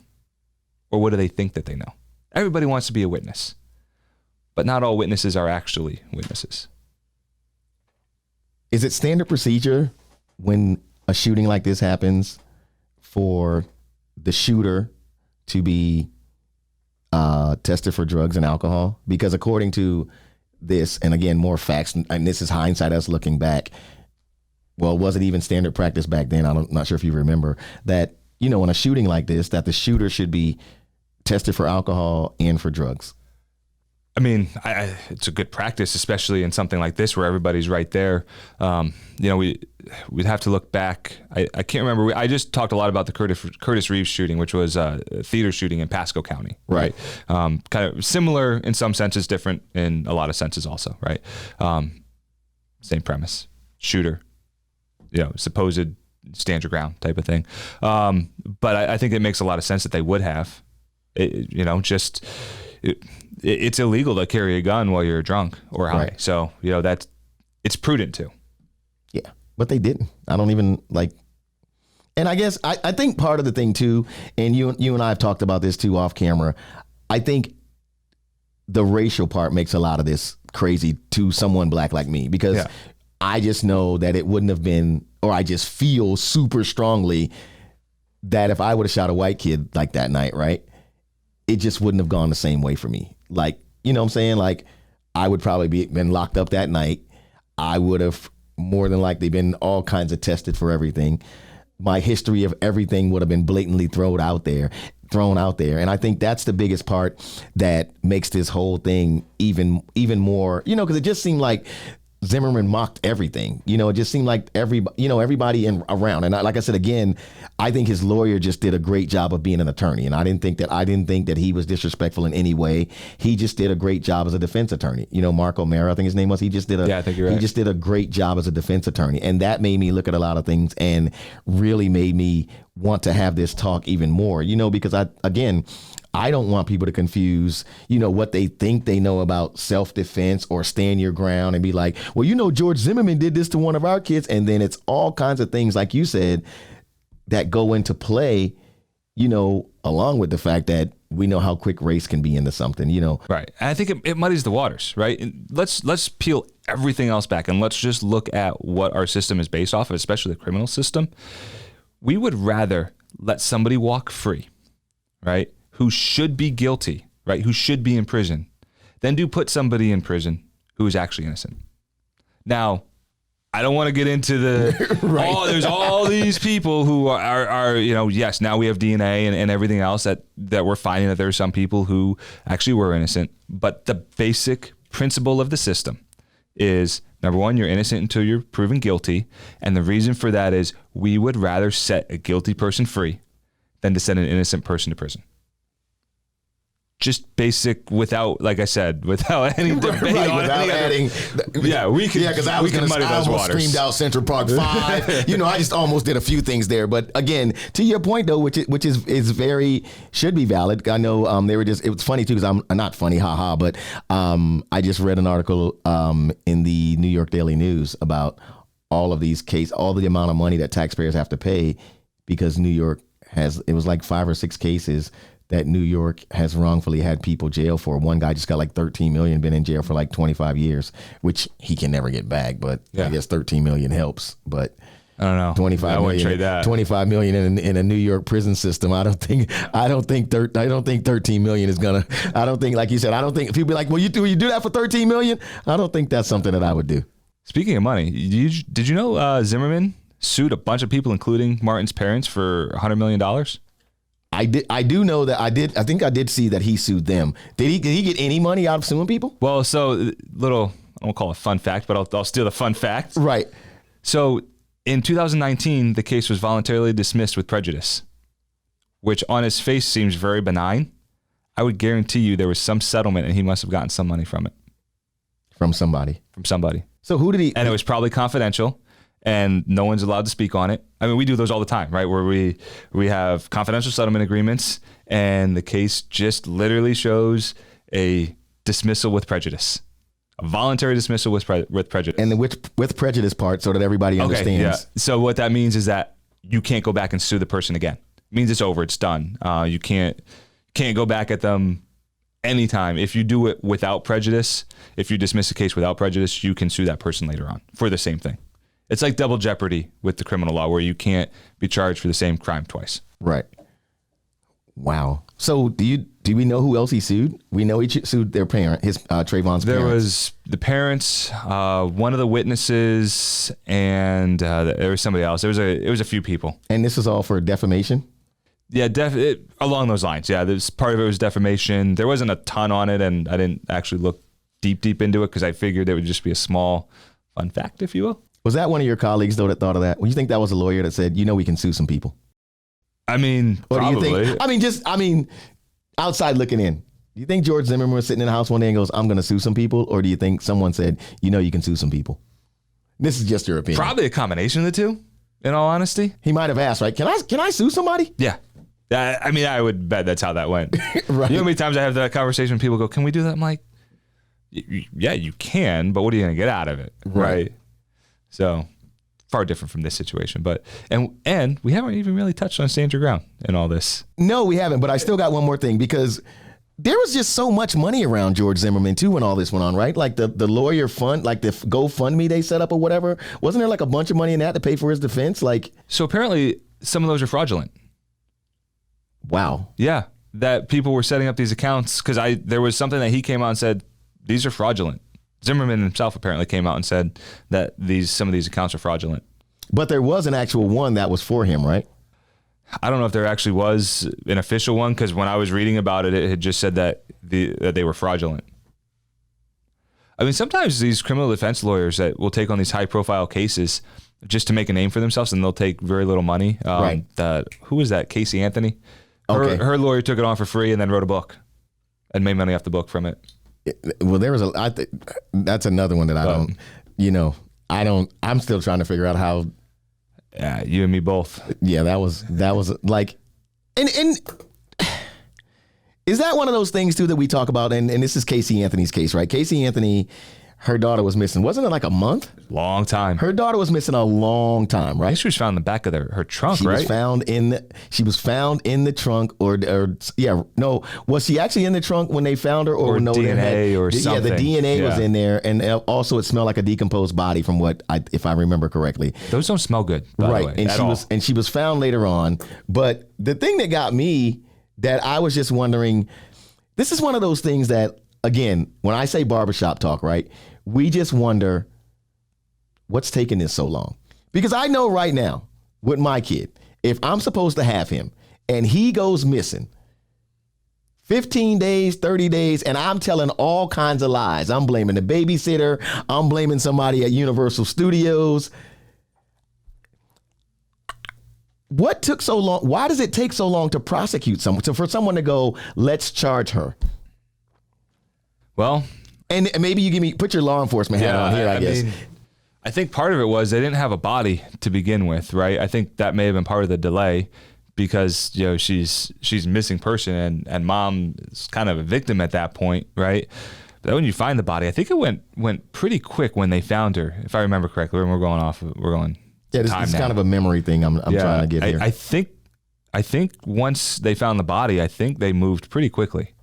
Or what do they think that they know? Everybody wants to be a witness, but not all witnesses are actually witnesses. Is it standard procedure when a shooting like this happens for the shooter to be tested for drugs and alcohol? Because according to this, and again, more facts, and this is hindsight, us looking back, well, was it even standard practice back then? I'm not sure if you remember that, in a shooting like this, that the shooter should be tested for alcohol and for drugs. I mean, it's a good practice, especially in something like this where everybody's right there. We'd have to look back. I can't remember. I just talked a lot about the Curtis Reeves shooting, which was a theater shooting in Pasco County. Right. Kind of similar in some senses, different in a lot of senses also. Right. Same premise. Shooter. Supposed stand your ground type of thing. But I think it makes a lot of sense that they would have. It's illegal to carry a gun while you're drunk or high. Right. So, it's prudent too. Yeah, but they didn't. I don't even and I guess I think part of the thing too, and you and I have talked about this too off camera, I think the racial part makes a lot of this crazy to someone black like me, because I just know that it wouldn't have been, or I just feel super strongly that if I would have shot a white kid like that night, right, it just wouldn't have gone the same way for me. You know what I'm saying? I would probably been locked up that night. I would have more than likely been all kinds of tested for everything. My history of everything would have been blatantly thrown out there. And I think that's the biggest part that makes this whole thing even more, because it just seemed like Zimmerman mocked everything. It just seemed like everybody around. And like I said, again, I think his lawyer just did a great job of being an attorney. And I didn't think that he was disrespectful in any way. He just did a great job as a defense attorney. Mark O'Mara, I think his name was. He just did I think you're right. He just did a great job as a defense attorney. And that made me look at a lot of things and really made me want to have this talk even more, because I don't want people to confuse, what they think they know about self-defense or stand your ground and be like, well, George Zimmerman did this to one of our kids. And then it's all kinds of things, like you said, that go into play, along with the fact that we know how quick race can be into something, Right. And I think it muddies the waters, right? And let's peel everything else back and let's just look at what our system is based off of, especially the criminal system. We would rather let somebody walk free, right, who should be guilty, right, who should be in prison, than do put somebody in prison who is actually innocent. Now, I don't want to get into the, right. There's all these people who are yes, now we have DNA and everything else that we're finding that there are some people who actually were innocent. But the basic principle of the system is, number one, you're innocent until you're proven guilty. And the reason for that is we would rather set a guilty person free than to send an innocent person to prison. Just basic, without, like I said, without any debate on without any adding. because I almost screamed out Central Park 5. I just almost did a few things there. But again, to your point though, which is very, should be valid. I know it was funny too, because I'm not funny, haha, but I just read an article in the New York Daily News about all of these cases, all the amount of money that taxpayers have to pay because New York it was like 5 or 6 cases that New York has wrongfully had people jailed for. One guy just got like $13 million, been in jail for like 25 years, which he can never get back. But I guess $13 million helps. But I don't know. 25 million in a New York prison system. I don't think 13 million is gonna. I don't think, like you said, I don't think people be like, well, you do that for 13 million. I don't think that's something that I would do. Speaking of money, did you know Zimmerman sued a bunch of people, including Martin's parents, for $100 million? I do know that I think I did see that he sued them. Did he get any money out of suing people? Well, so little, I won't call it a fun fact, but I'll steal the fun fact. Right. So in 2019, the case was voluntarily dismissed with prejudice, which on his face seems very benign. I would guarantee you there was some settlement and he must have gotten some money from it. From somebody. So who did he? And it was probably confidential. And no one's allowed to speak on it. I mean, we do those all the time, right? Where we have confidential settlement agreements, and the case just literally shows a dismissal with prejudice, a voluntary dismissal with prejudice. And the with prejudice part, so that everybody understands. Yeah. So what that means is that you can't go back and sue the person again. It means it's over. It's done. You can't go back at them anytime. If you do it without prejudice, if you dismiss a case without prejudice, you can sue that person later on for the same thing. It's like double jeopardy with the criminal law, where you can't be charged for the same crime twice. Right. Wow. So do we know who else he sued? We know he sued their parent, Trayvon's parents. There was the parents, one of the witnesses, and there was somebody else. It was a few people. And this is all for defamation? Yeah, along those lines. Yeah, part of it was defamation. There wasn't a ton on it, and I didn't actually look deep into it because I figured it would just be a small fun fact, if you will. Was that one of your colleagues, though, that thought of that? Well, you think that was a lawyer that said, we can sue some people? I mean, or probably. Do you think, outside looking in, do you think George Zimmerman was sitting in the house one day and goes, I'm going to sue some people? Or do you think someone said, you can sue some people? This is just your opinion. Probably a combination of the two, in all honesty. He might have asked, right? Can I sue somebody? Yeah. I would bet that's how that went. Right. You know how many times I have that conversation and people go, can we do that? I'm like, yeah, you can, but what are you going to get out of it? Right. So far different from this situation, but and we haven't even really touched on stand your ground in all this. No, we haven't. But I still got one more thing, because there was just so much money around George Zimmerman too when all this went on, right? Like the lawyer fund, like the GoFundMe they set up or whatever. Wasn't there like a bunch of money in that to pay for his defense? So apparently some of those are fraudulent. Wow. Yeah, that people were setting up these accounts because there was something that he came out and said, these are fraudulent. Zimmerman himself apparently came out and said that some of these accounts are fraudulent. But there was an actual one that was for him, right? I don't know if there actually was an official one, because when I was reading about it, it had just said that they were fraudulent. I mean, sometimes these criminal defense lawyers that will take on these high-profile cases just to make a name for themselves, and they'll take very little money. Right. Who was that? Casey Anthony? Okay. Her lawyer took it on for free and then wrote a book and made money off the book from it. Well, that's another one that I'm still trying to figure out how. Yeah, you and me both. Yeah, that was like, and is that one of those things too that we talk about? And this is Casey Anthony's case, right? Casey Anthony, her daughter was missing. Wasn't it like a month? Long time. Her daughter was missing a long time, I right? think she was found in the back of her trunk, She right? was found in the trunk, was she actually in the trunk when they found her, or no? DNA or something. Yeah, the DNA was Yeah. in there, and also it smelled like a decomposed body, from if I remember correctly. Those don't smell good, by the way, And she was found later on. But the thing that got me, that I was just wondering, this is one of those things that, again, when I say barbershop talk, right? We just wonder what's taking this so long. Because I know right now with my kid, if I'm supposed to have him and he goes missing 15 days, 30 days, and I'm telling all kinds of lies. I'm blaming the babysitter. I'm blaming somebody at Universal Studios. What took so long? Why does it take so long to prosecute someone? So for someone to go, let's charge her. Well, and maybe you put your law enforcement hat on here, I guess. mean, I think part of it was they didn't have a body to begin with, right? I think that may have been part of the delay, because she's a missing person, and mom is kind of a victim at that point, right? But when you find the body, I think it went pretty quick when they found her, if I remember correctly. We're going. Yeah, this is kind of a memory thing I'm trying to get here. I think once they found the body, I think they moved pretty quickly,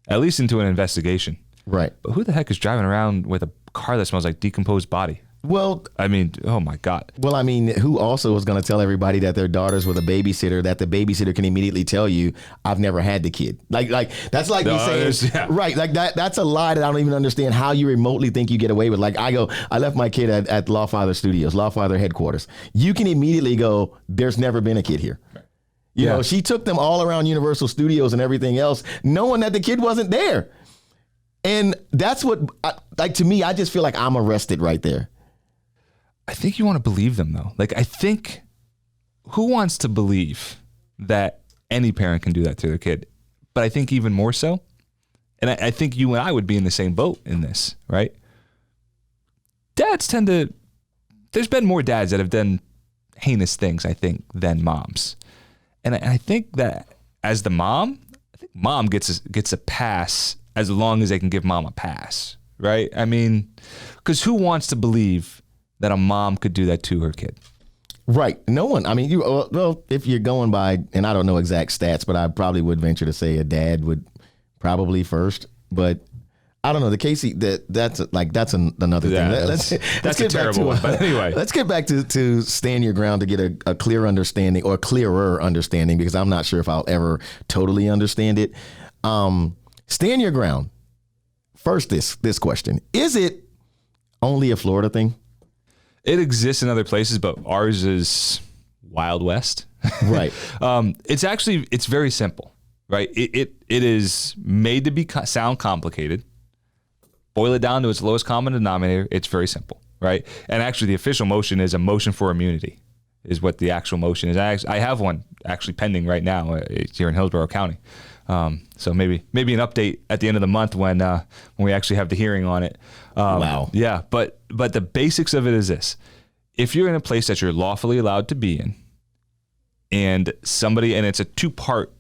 at least into an investigation. Right. But who the heck is driving around with a car that smells like decomposed body? Well, I mean, oh my God. Well, I mean, who also is going to tell everybody that their daughter's with a babysitter, that the babysitter can immediately tell you, I've never had the kid. Like that's like me saying, right? Like that's a lie that I don't even understand how you remotely think you get away with. Like I left my kid at Lawfather Studios, Lawfather headquarters. You can immediately go, there's never been a kid here. You know, she took them all around Universal Studios and everything else, knowing that the kid wasn't there. And that's what, to me, I just feel like I'm arrested right there. I think you want to believe them, though. Like, I think, who wants to believe that any parent can do that to their kid? But I think even more so, and I think you and I would be in the same boat in this, right? Dads there's been more dads that have done heinous things, I think, than moms. And I think that as the mom, I think mom gets a pass as long as they can give mom a pass, right? I mean, because who wants to believe that a mom could do that to her kid? Right. No one. I mean, if you're going by, and I don't know exact stats, but I probably would venture to say a dad would probably first. But I don't know. The Casey, that's another thing. That's a terrible one. But anyway, let's get back to stand your ground to get a clear understanding, or clearer understanding, because I'm not sure if I'll ever totally understand it. Stand your ground. First, this question: is it only a Florida thing? It exists in other places, but ours is Wild West. Right. It's very simple, right? It is made to sound complicated. Boil it down to its lowest common denominator. It's very simple, right? And actually, the official motion is a motion for immunity, is what the actual motion is. I have one actually pending right now. It's here in Hillsborough County. So maybe an update at the end of the month when we actually have the hearing on it. Wow. Yeah, but the basics of it is this: if you're in a place that you're lawfully allowed to be in, and it's a two-part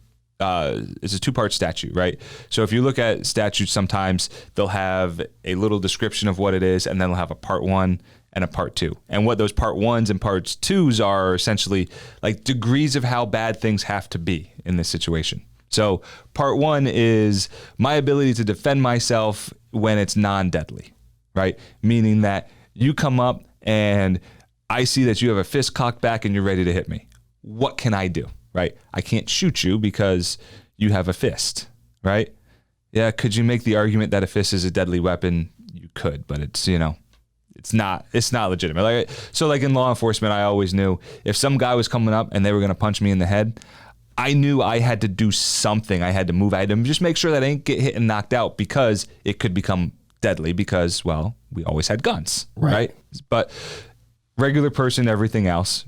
statute, right? So if you look at statutes, sometimes they'll have a little description of what it is, and then they'll have a part 1 and a part 2. And what those part 1s and parts 2s are essentially like degrees of how bad things have to be in this situation. So part 1 is my ability to defend myself when it's non-deadly, right? Meaning that you come up and I see that you have a fist cocked back and you're ready to hit me. What can I do, right? I can't shoot you because you have a fist, right? Yeah, could you make the argument that a fist is a deadly weapon? You could, but it's, it's not legitimate. Like in law enforcement, I always knew if some guy was coming up and they were going to punch me in the head, I knew I had to do something. I had to move. I had to just make sure that I didn't get hit and knocked out, because it could become deadly because, well, we always had guns, right? But regular person, everything else,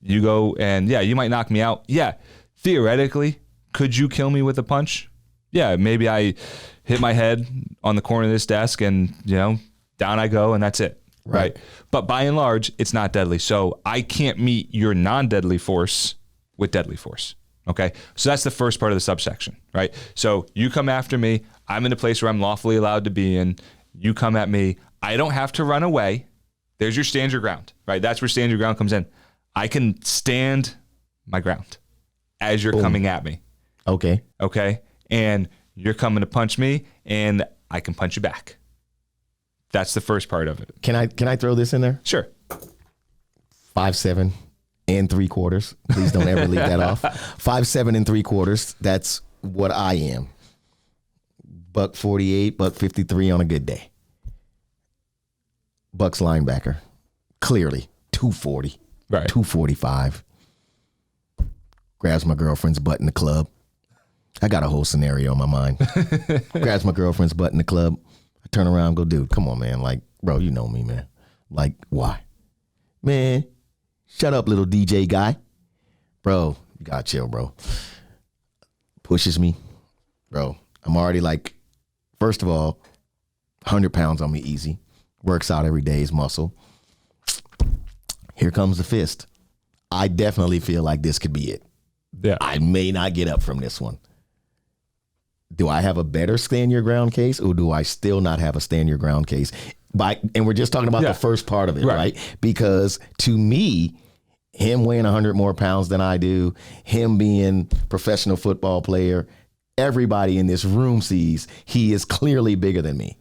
you go and you might knock me out. Yeah, theoretically, could you kill me with a punch? Yeah, maybe I hit my head on the corner of this desk and, down I go and that's it. Right. But by and large, it's not deadly. So I can't meet your non-deadly force with deadly force. Okay. So that's the first part of the subsection, right? So you come after me. I'm in a place where I'm lawfully allowed to be in. You come at me. I don't have to run away. There's your stand your ground, right? That's where stand your ground comes in. I can stand my ground as you're coming at me. Okay. Okay. And you're coming to punch me and I can punch you back. That's the first part of it. Can I throw this in there? Sure. 5'7" and 3/4. Please don't ever leave that off. 5'7" and 3/4. That's what I am. $148, $153 on a good day. Bucks linebacker. Clearly 240. Right. 245. Grabs my girlfriend's butt in the club. I got a whole scenario in my mind. Grabs my girlfriend's butt in the club. I turn around and go, dude, come on, man. Like, bro, you know me, man. Like, why? Man, shut up, little DJ guy. Bro, you gotta chill, bro. Pushes me. Bro, I'm already like, first of all, 100 pounds on me easy. Works out every day, is muscle. Here comes the fist. I definitely feel like this could be it. Yeah. I may not get up from this one. Do I have a better stand your ground case, or do I still not have a stand your ground case? And we're just talking about the first part of it, right? Because to me, him weighing 100 more pounds than I do, him being professional football player, everybody in this room sees he is clearly bigger than me.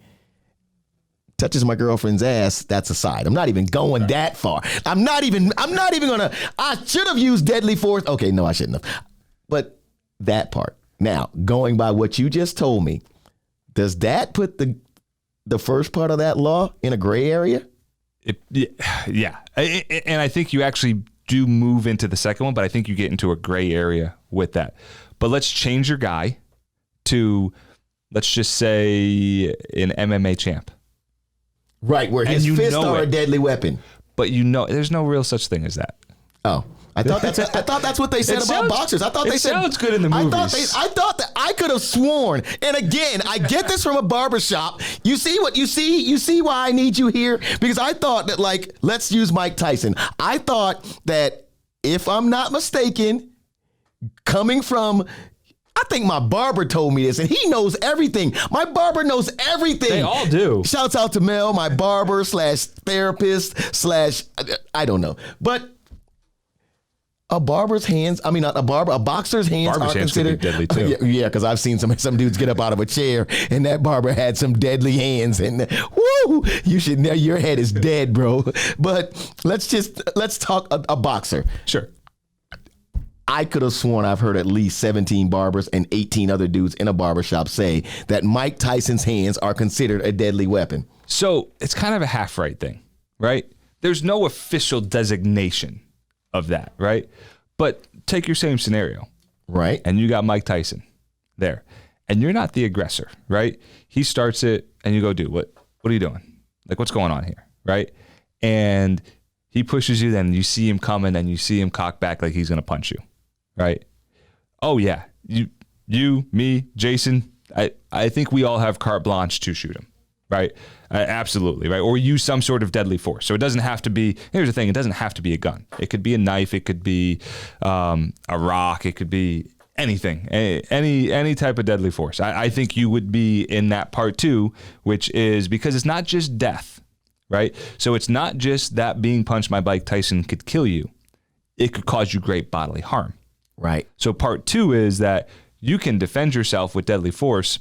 Touches my girlfriend's ass, that's aside. I'm not even going that far. I'm not even gonna, I should have used deadly force. Okay, no, I shouldn't have. But that part. Now, going by what you just told me, does that put the first part of that law in a gray area? Yeah. And I think you actually do move into the second one, but I think you get into a gray area with that. But let's change your guy to, let's just say, an MMA champ. Right, where his fists are a deadly weapon. But there's no real such thing as that. Oh. I thought that's what they said about boxers. I thought they said sounds good in the movies. I thought that I could have sworn. And again, I get this from a barbershop. You see why I need you here? Because I thought that, like, let's use Mike Tyson. I thought that, if I'm not mistaken, coming from, I think my barber told me this, and he knows everything. My barber knows everything. They all do. Shouts out to Mel, my barber / therapist / I don't know. But a boxer's hands are considered deadly too. Yeah, because I've seen some dudes get up out of a chair, and that barber had some deadly hands, and woo, your head is dead, bro. But let's talk a boxer. Sure. I could have sworn I've heard at least 17 barbers and 18 other dudes in a barbershop say that Mike Tyson's hands are considered a deadly weapon. So it's kind of a half-right thing, right? There's no official designation of that, right? But take your same scenario. Right. And you got Mike Tyson there. And you're not the aggressor, right? He starts it and you go, dude, what are you doing? Like, what's going on here, right? And he pushes you, then you see him coming and you see him cock back like he's going to punch you, right? Oh, yeah. You, me, Jason, I think we all have carte blanche to shoot him, right? Absolutely, right? Or use some sort of deadly force. So it doesn't have to be, here's the thing, it doesn't have to be a gun. It could be a knife, it could be a rock, it could be anything, any type of deadly force. I think you would be in that part too, which is because it's not just death, right? So it's not just that being punched by Mike Tyson could kill you. It could cause you great bodily harm. Right. So part two is that you can defend yourself with deadly force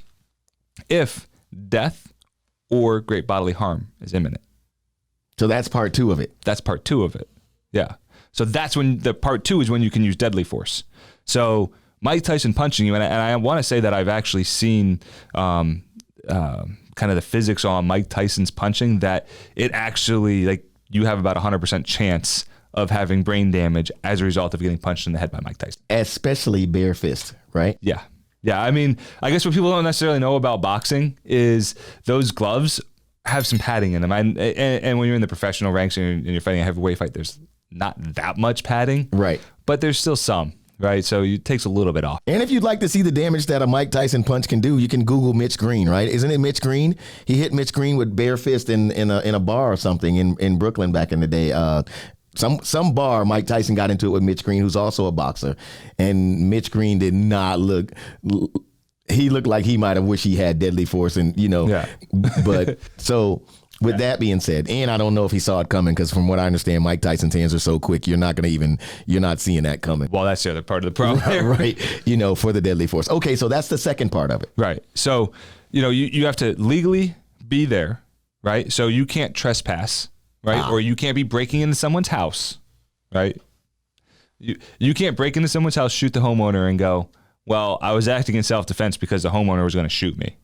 if death or great bodily harm is imminent. So that's part two of it. That's part two of it. Yeah. So that's when the part two is when you can use deadly force. So Mike Tyson punching you, and I want to say that I've actually seen kind of the physics on Mike Tyson's punching, that it actually, like, you have about 100% chance of having brain damage as a result of getting punched in the head by Mike Tyson. Especially bare fist, right? Yeah. Yeah. I mean, I guess what people don't necessarily know about boxing is those gloves have some padding in them. And when you're in the professional ranks and you're fighting a heavyweight fight, there's not that much padding. Right. But there's still some. Right, so it takes a little bit off. And if you'd like to see the damage that a Mike Tyson punch can do, you can Google Mitch Green, right? Isn't it Mitch Green? He hit Mitch Green with bare fist in a bar or something in Brooklyn back in the day. Some bar, Mike Tyson got into it with Mitch Green, who's also a boxer, and Mitch Green did not look. He looked like he might have wished he had deadly force, and Yeah. But so. With that being said, and I don't know if he saw it coming, because from what I understand, Mike Tyson's hands are so quick, you're not seeing that coming. Well, that's the other part of the problem. Right. For the deadly force. Okay, so that's the second part of it. Right. So, you have to legally be there, right? So you can't trespass, right? Or you can't be breaking into someone's house, right? You can't break into someone's house, shoot the homeowner, and go, well, I was acting in self-defense because the homeowner was going to shoot me.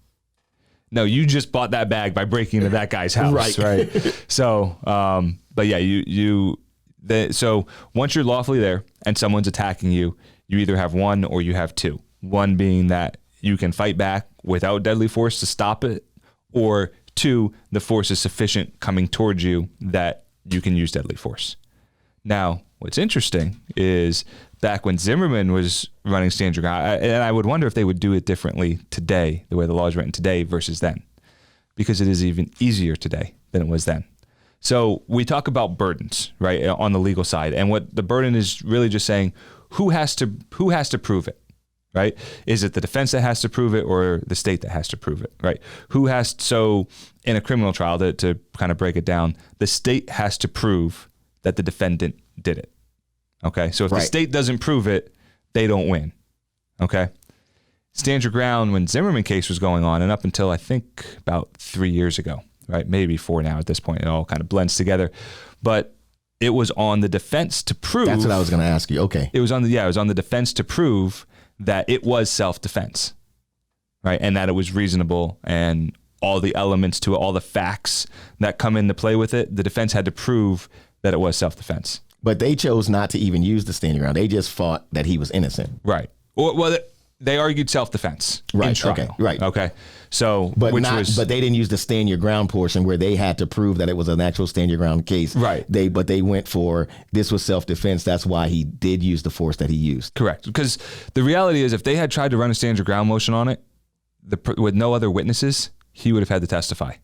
No, you just bought that bag by breaking into that guy's house, right? So, but yeah, so once you're lawfully there and someone's attacking you, you either have one or you have two. One being that you can fight back without deadly force to stop it, or two, the force is sufficient coming towards you that you can use deadly force. Now, what's interesting is back when Zimmerman was running Stand Your Ground, and I would wonder if they would do it differently today, the way the law is written today versus then, because it is even easier today than it was then. So we talk about burdens, right, on the legal side, and what the burden is really just saying, who has to prove it, right? Is it the defense that has to prove it, or the state that has to prove it, right? So in a criminal trial, to kind of break it down, the state has to prove that the defendant did it. Okay, so if the state doesn't prove it, they don't win. Okay, Stand Your Ground, when Zimmerman case was going on, and up until I think about 3 years ago, right, maybe 4 now at this point, it all kind of blends together. But it was on the defense to prove. That's what I was going to ask you. Okay, it was on the defense to prove that it was self-defense, right, and that it was reasonable, and all the elements to it, all the facts that come into play with it. The defense had to prove that it was self-defense. But they chose not to even use the Stand Your Ground. They just fought that he was innocent. Right. Well, they argued self-defense in trial. Okay. Right. Okay. So, but they didn't use the Stand Your Ground portion where they had to prove that it was an actual Stand Your Ground case. Right. But they went for this was self-defense. That's why he did use the force that he used. Correct. Because the reality is, if they had tried to run a Stand Your Ground motion on it, with no other witnesses, he would have had to testify.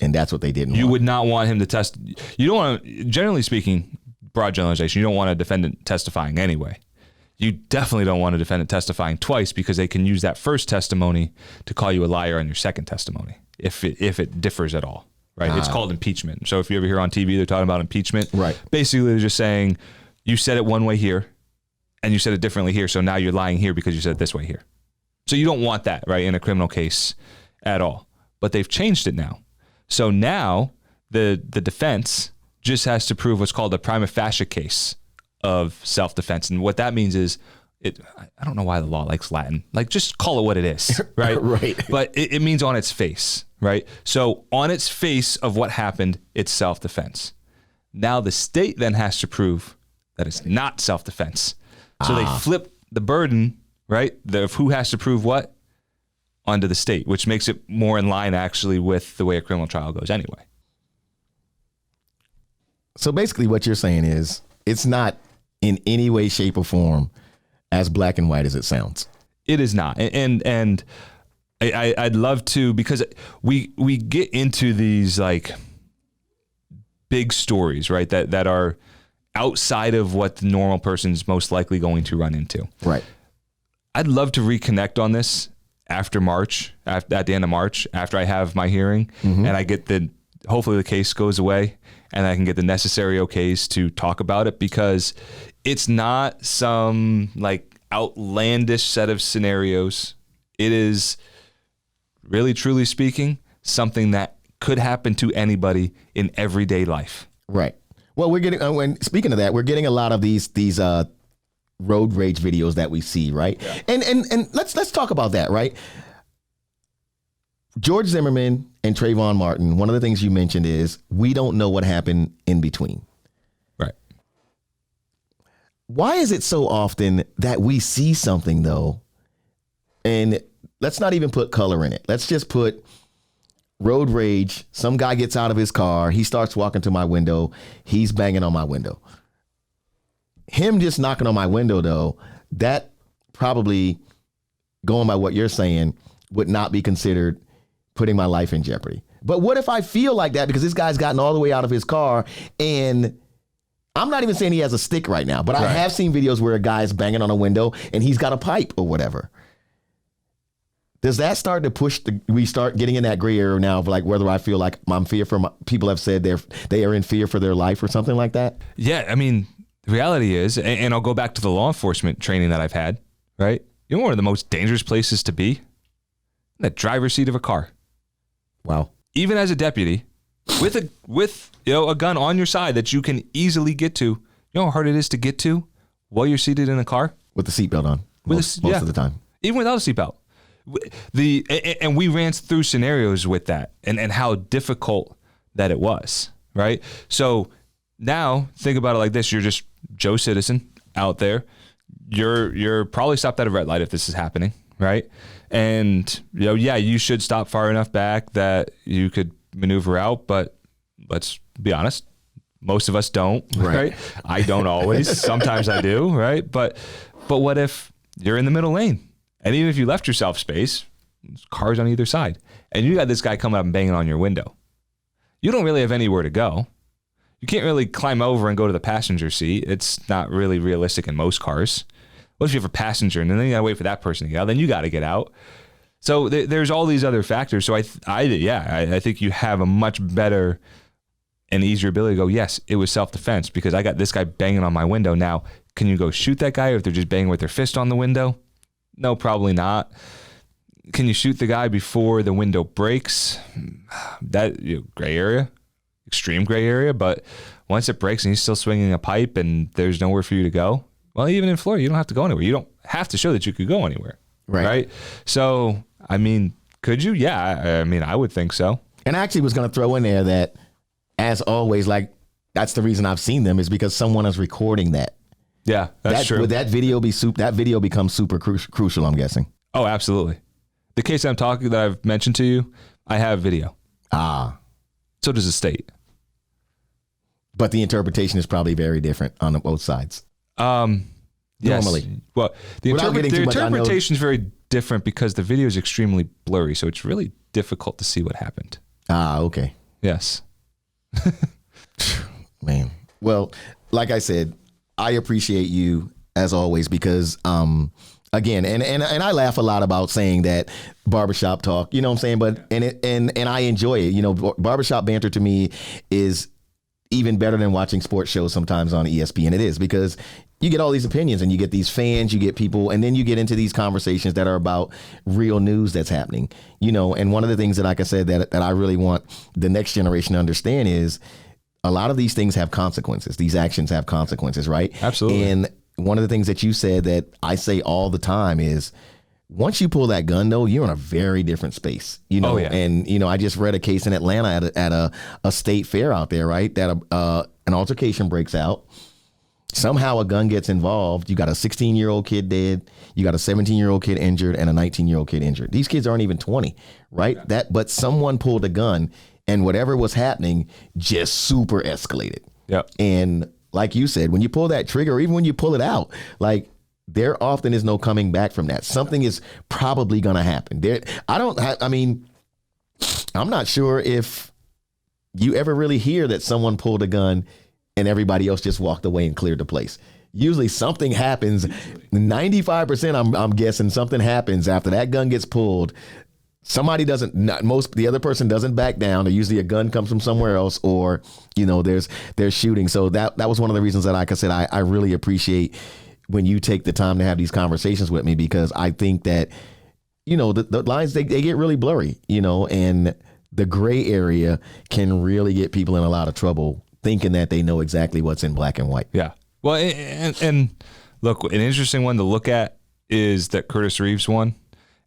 And that's what they didn't You want. would not want him to test. You don't want to, generally speaking, broad generalization, you don't want a defendant testifying anyway. You definitely don't want a defendant testifying twice, because they can use that first testimony to call you a liar on your second testimony if it differs at all, right? It's called impeachment. So if you ever hear on TV, they're talking about impeachment. Right. Basically, they're just saying, you said it one way here and you said it differently here, so now you're lying here because you said it this way here. So you don't want that, right, in a criminal case at all. But they've changed it now. So now the defense just has to prove what's called a prima facie case of self-defense. And what that means is, I don't know why the law likes Latin. Like, just call it what it is, right? Right. But it means on its face, right? So on its face of what happened, it's self-defense. Now the state then has to prove that it's not self-defense. So they flip the burden, right, of who has to prove what, onto the state, which makes it more in line actually with the way a criminal trial goes anyway. So basically what you're saying is, it's not in any way, shape, or form as black and white as it sounds. It is not. And I'd love to, because we get into these like big stories, right, that are outside of what the normal person's most likely going to run into. Right. I'd love to reconnect on this after March, at the end of March, after I have my hearing, and I get hopefully the case goes away and I can get the necessary okays to talk about it, because it's not some like outlandish set of scenarios. It is, really truly speaking, something that could happen to anybody in everyday life. Right. Well, we're getting, when speaking of that, we're getting a lot of these road rage videos that we see, right? Yeah. And let's talk about that, right? George Zimmerman and Trayvon Martin, one of the things you mentioned is we don't know what happened in between. Right. Why is it so often that we see something, though, and let's not even put color in it. Let's just put road rage. Some guy gets out of his car. He starts walking to my window. He's banging on my window. Him just knocking on my window, though, that probably, going by what you're saying, would not be considered putting my life in jeopardy. But what if I feel like that because this guy's gotten all the way out of his car, and I'm not even saying he has a stick right now, but I have seen videos where a guy's banging on a window and he's got a pipe or whatever. Does that start to push we start getting in that gray area now of like whether I feel like I'm fear for people have said they are in fear for their life or something like that? Yeah, I mean, the reality is, and I'll go back to the law enforcement training that I've had, right? You know, one of the most dangerous places to be? In the driver's seat of a car. Wow. Even as a deputy, with a gun on your side that you can easily get to, you know how hard it is to get to while you're seated in a car? With the seatbelt on, most of the time. Even without a seatbelt. And we ran through scenarios with that and how difficult that it was, right? So now think about it like this. You're just Joe Citizen out there. You're probably stopped at a red light if this is happening, right? And, you should stop far enough back that you could maneuver out, but let's be honest, most of us don't, right? I don't always. Sometimes I do, right? But what if you're in the middle lane? And even if you left yourself space, there's cars on either side, and you got this guy coming up and banging on your window. You don't really have anywhere to go. You can't really climb over and go to the passenger seat. It's not really realistic in most cars. What if you have a passenger and then you gotta wait for that person to get out? Then you got to get out. So there's all these other factors. So I think you have a much better and easier ability to go, yes, it was self-defense because I got this guy banging on my window. Now, can you go shoot that guy if they're just banging with their fist on the window? No, probably not. Can you shoot the guy before the window breaks? That gray area, extreme gray area. But once it breaks and he's still swinging a pipe and there's nowhere for you to go, well, even in Florida, you don't have to go anywhere. You don't have to show that you could go anywhere. Right? So, I mean, could you? Yeah, I mean, I would think so. And I actually was going to throw in there that, as always, like, that's the reason I've seen them is because someone is recording that. Yeah, that's true. Would that video becomes super crucial, I'm guessing? Oh, absolutely. The case that I've mentioned to you, I have video. So does the state. But the interpretation is probably very different on both sides. Yes. Normally. Well, the interpretation is very different because the video is extremely blurry, so it's really difficult to see what happened. Okay. Yes. Man. Well, like I said, I appreciate you as always because again, and I laugh a lot about saying that barbershop talk, you know what I'm saying? But and I enjoy it. You know, barbershop banter to me is even better than watching sports shows sometimes on ESPN. It is because you get all these opinions and you get these fans, you get people, and then you get into these conversations that are about real news that's happening. You know, and one of the things that, like I said, that I really want the next generation to understand is a lot of these things have consequences. These actions have consequences, right? Absolutely. And one of the things that you said that I say all the time is once you pull that gun, though, you're in a very different space, you know? And, you know, I just read a case in Atlanta at a state fair out there, right? That an altercation breaks out. Somehow a gun gets involved. You got a 16-year-old kid dead. You got a 17-year-old kid injured and a 19-year-old kid injured. These kids aren't even 20, right? Yeah. But someone pulled a gun and whatever was happening just super escalated. Yep. And like you said, when you pull that trigger, or even when you pull it out, like there often is no coming back from that. Something is probably going to happen. I'm not sure if you ever really hear that someone pulled a gun and everybody else just walked away and cleared the place. Usually something happens. 95%, I'm guessing something happens after that gun gets pulled. Somebody the other person doesn't back down, or usually a gun comes from somewhere else, or, you know, there's shooting. So that was one of the reasons that, like I said, I really appreciate when you take the time to have these conversations with me, because I think that, you know, the lines, they get really blurry, you know, and the gray area can really get people in a lot of trouble thinking that they know exactly what's in black and white. Yeah. Well, and Look, an interesting one to look at is that Curtis Reeves won.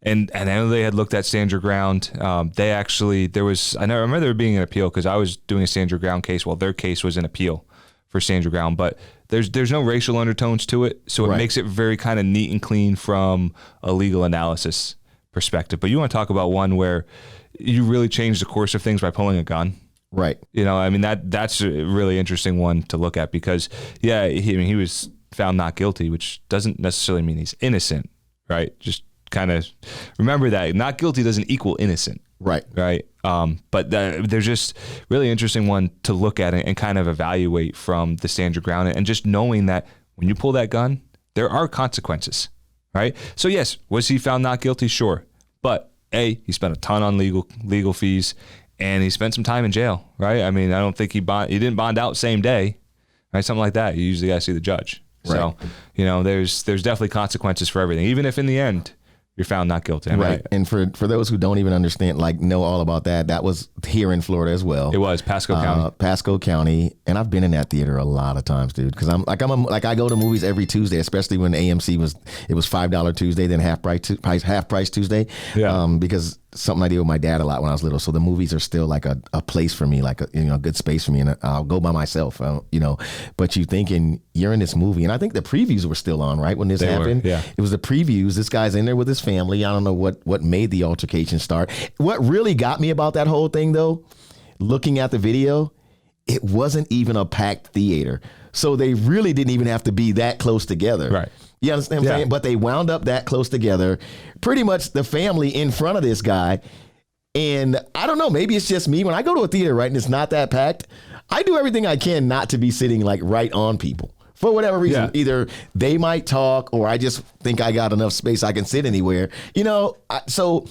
And I know they had looked at stand your ground. I remember there being an appeal because I was doing a stand your ground case while their case was an appeal for stand your ground. But there's no racial undertones to it, so it makes it very kind of neat and clean from a legal analysis perspective. But you want to talk about one where you really change the course of things by pulling a gun. Right. I mean, that's a really interesting one to look at because, he was found not guilty, which doesn't necessarily mean he's innocent, right? Just kind of remember that not guilty doesn't equal innocent. Right. But there's just really interesting one to look at and kind of evaluate from the stand your ground and just knowing that when you pull that gun, there are consequences, right? So yes, was he found not guilty? Sure. But he spent a ton on legal fees and he spent some time in jail, right? I mean, I don't think he didn't bond out same day, right? Something like that. You usually got to see the judge. Right. So, there's definitely consequences for everything, even if in the end you're found not guilty. Right. And for those who don't even understand, know all about that was here in Florida as well. It was Pasco County. Pasco County. And I've been in that theater a lot of times, dude. Because I go to movies every Tuesday, especially when AMC was $5 Tuesday, then half price Tuesday. Yeah. Because something I did with my dad a lot when I was little. So the movies are still like a place for me, like a good space for me. And I'll go by myself, but you thinking you're in this movie. And I think the previews were still on, right? When this happened. Yeah. It was the previews. This guy's in there with his family. I don't know what made the altercation start. What really got me about that whole thing though, looking at the video, it wasn't even a packed theater. So they really didn't even have to be that close together. Right. You understand what I'm saying? But they wound up that close together, pretty much the family in front of this guy. And I don't know, maybe it's just me. When I go to a theater, right, and it's not that packed, I do everything I can not to be sitting like right on people. For whatever reason, either they might talk or I just think I got enough space I can sit anywhere. So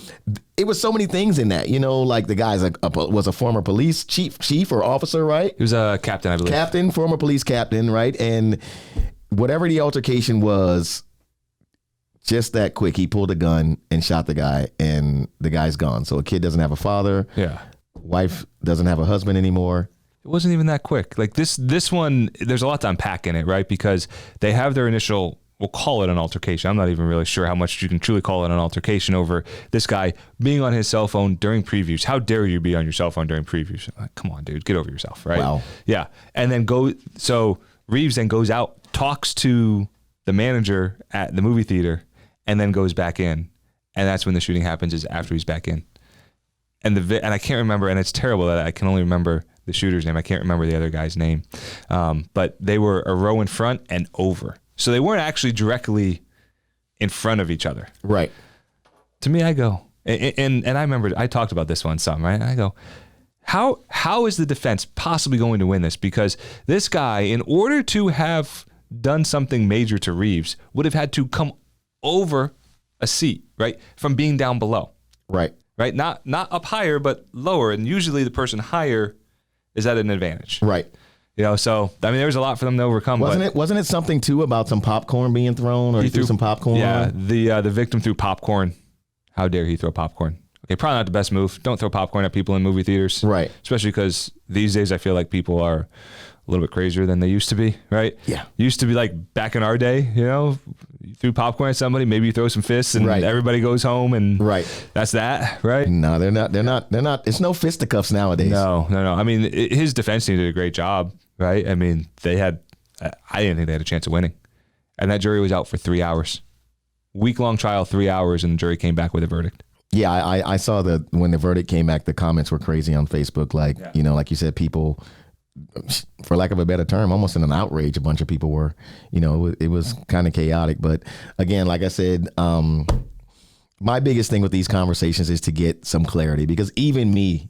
it was so many things in that, like the guy's was a former police chief or officer, right? He was a captain, I believe. Former police captain, right? And whatever the altercation was, just that quick, he pulled a gun and shot the guy, and the guy's gone. So a kid doesn't have a father. Yeah. Wife doesn't have a husband anymore. It wasn't even that quick. Like this one, there's a lot to unpack in it, right? Because they have their initial, we'll call it an altercation. I'm not even really sure how much you can truly call it an altercation over this guy being on his cell phone during previews. How dare you be on your cell phone during previews? Like, come on, dude, get over yourself, right? Wow. Yeah. And then so Reeves then goes out, talks to the manager at the movie theater, and then goes back in. And that's when the shooting happens, is after he's back in. And I can't remember, and it's terrible that I can only remember the shooter's name. I can't remember the other guy's name. But they were a row in front and over. So they weren't actually directly in front of each other. Right. To me, I go, and I remember I talked about this one some, right? I go, how is the defense possibly going to win this? Because this guy, in order to have done something major to Reeves, would have had to come over a seat, right? From being down below. Right. Right? Not up higher, but lower. And usually the person higher is at an advantage. Right. So, I mean, there was a lot for them to overcome. Wasn't it something, too, about some popcorn being thrown? Or he threw some popcorn? Yeah, the victim threw popcorn. How dare he throw popcorn? Okay, probably not the best move. Don't throw popcorn at people in movie theaters. Right. Especially because these days I feel like people are a little bit crazier than they used to be, right? Yeah. Used to be like back in our day, you threw popcorn at somebody, maybe you throw some fists and everybody goes home and that's that, right? No, they're not. It's no fisticuffs nowadays. No. I mean, his defense team did a great job, right? I mean, I didn't think they had a chance of winning. And that jury was out for 3 hours. Week-long trial, 3 hours, and the jury came back with a verdict. Yeah, I saw when the verdict came back, the comments were crazy on Facebook. Like, like you said, people, for lack of a better term, almost in an outrage, a bunch of people were, it was kind of chaotic. But again, like I said, my biggest thing with these conversations is to get some clarity, because even me,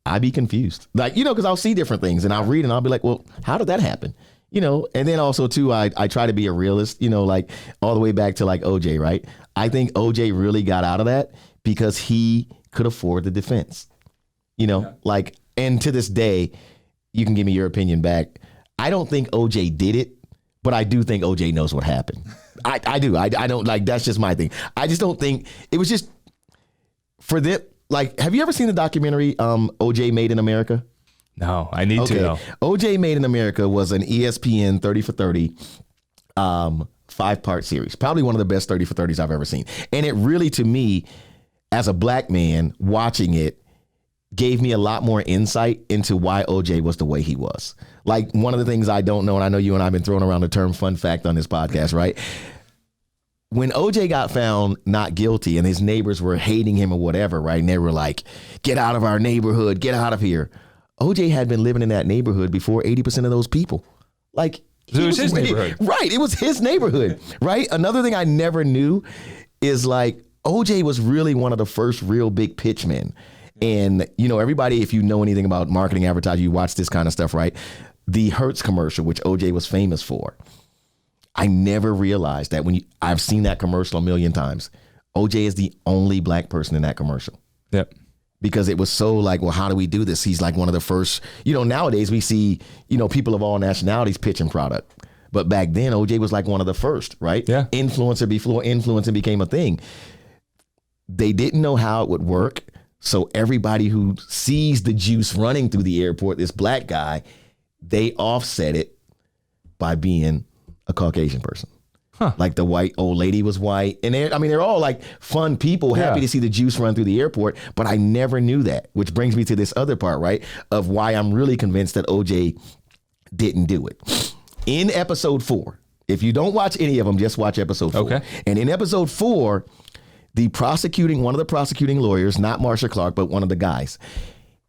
I'd be confused. Like, because I'll see different things and I'll read and I'll be like, well, how did that happen? And then also too, I try to be a realist, like all the way back to like OJ, right? I think OJ really got out of that because he could afford the defense, and to this day, you can give me your opinion back. I don't think OJ did it, but I do think OJ knows what happened. I do. I don't, like, that's just my thing. I just don't think it was just for them. Like, have you ever seen the documentary OJ Made in America? No, I need to know. OJ Made in America was an ESPN 30 for 30 5-part series. Probably one of the best 30 for 30s I've ever seen. And it really, to me, as a black man watching it, gave me a lot more insight into why OJ was the way he was. Like, one of the things I don't know, and I know you and I have been throwing around the term fun fact on this podcast, right? When OJ got found not guilty and his neighbors were hating him or whatever, right? And they were like, get out of our neighborhood, get out of here. OJ had been living in that neighborhood before 80% of those people. Like, so it was his neighborhood. Right. It was his neighborhood, right? Another thing I never knew is, like, OJ was really one of the first real big pitch men. And, you know, everybody, if you know anything about marketing, advertising, you watch this kind of stuff, right? The Hertz commercial, which OJ was famous for. I never realized that I've seen that commercial a million times. OJ is the only black person in that commercial. Yep. Because it was so like, well, how do we do this? He's like one of the first, you know, nowadays we see, you know, people of all nationalities pitching product. But back then, OJ was like one of the first, right? Yeah. Influencer before influencer became a thing. They didn't know how it would work. So everybody who sees the juice running through the airport, this black guy, they offset it by being a Caucasian person. Huh. Like the white old lady was white. And they're all like fun people, happy to see the juice run through the airport. But I never knew that, which brings me to this other part, right? Of why I'm really convinced that OJ didn't do it. In episode 4, if you don't watch any of them, just watch episode 4. Okay. And in episode 4, one of the prosecuting lawyers, not Marsha Clark, but one of the guys,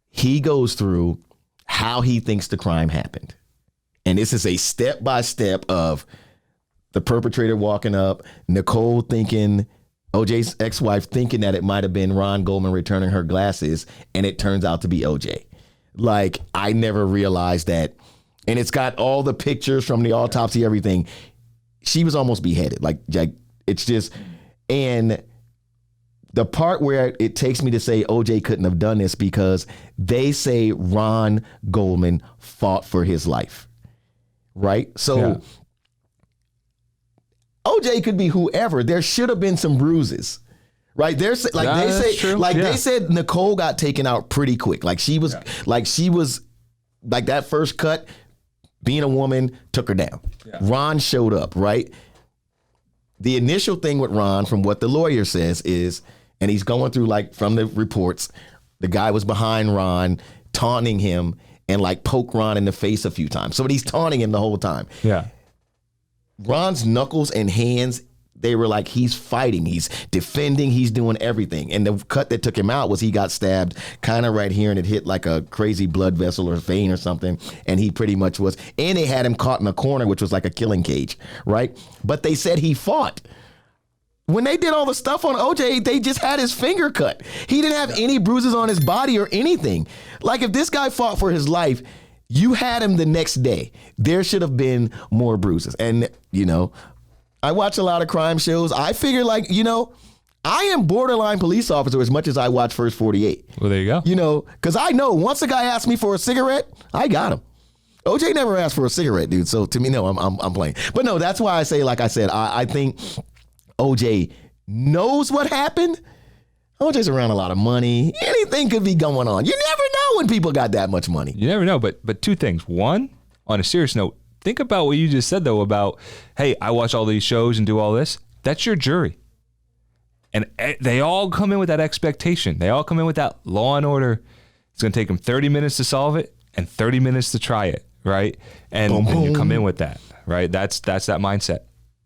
he goes through how he thinks the crime happened. And this is a step-by-step of the perpetrator walking up, Nicole thinking, OJ's ex-wife thinking that it might have been Ron Goldman returning her glasses, and it turns out to be OJ. Like, I never realized that. And it's got all the pictures from the autopsy, everything. She was almost beheaded. Like it's just, and the part where it takes me to say OJ couldn't have done this because they say Ron Goldman fought for his life, right? So OJ could be whoever. There should have been some bruises, right? There's like they said Nicole got taken out pretty quick. Like she was like that first cut, being a woman took her down. Yeah. Ron showed up, right? The initial thing with Ron, from what the lawyer says is, and he's going through like from the reports, the guy was behind Ron, taunting him and like poke Ron in the face a few times. So he's taunting him the whole time. Yeah. Ron's knuckles and hands, they were like, he's fighting, he's defending, he's doing everything. And the cut that took him out was he got stabbed kind of right here and it hit like a crazy blood vessel or vein or something. And he pretty much was, and they had him caught in a corner, which was like a killing cage, right? But they said he fought. When they did all the stuff on OJ, they just had his finger cut. He didn't have any bruises on his body or anything. Like, if this guy fought for his life, you had him the next day. There should have been more bruises. And, you know, I watch a lot of crime shows. I figure, like, you know, I am borderline police officer as much as I watch First 48. Well, there you go. You know, because I know once a guy asked me for a cigarette, I got him. OJ never asked for a cigarette, dude. So to me, no, I'm playing. But no, that's why I say, like I said, I think OJ knows what happened. OJ's around a lot of money. Anything could be going on. You never know when people got that much money. You never know. But two things. One, on a serious note, think about what you just said, though, about, hey, I watch all these shows and do all this. That's your jury. And they all come in with that expectation. They all come in with that Law and Order. It's going to take them 30 minutes to solve it and 30 minutes to try it, right? And you come in with that, right? That's that mindset.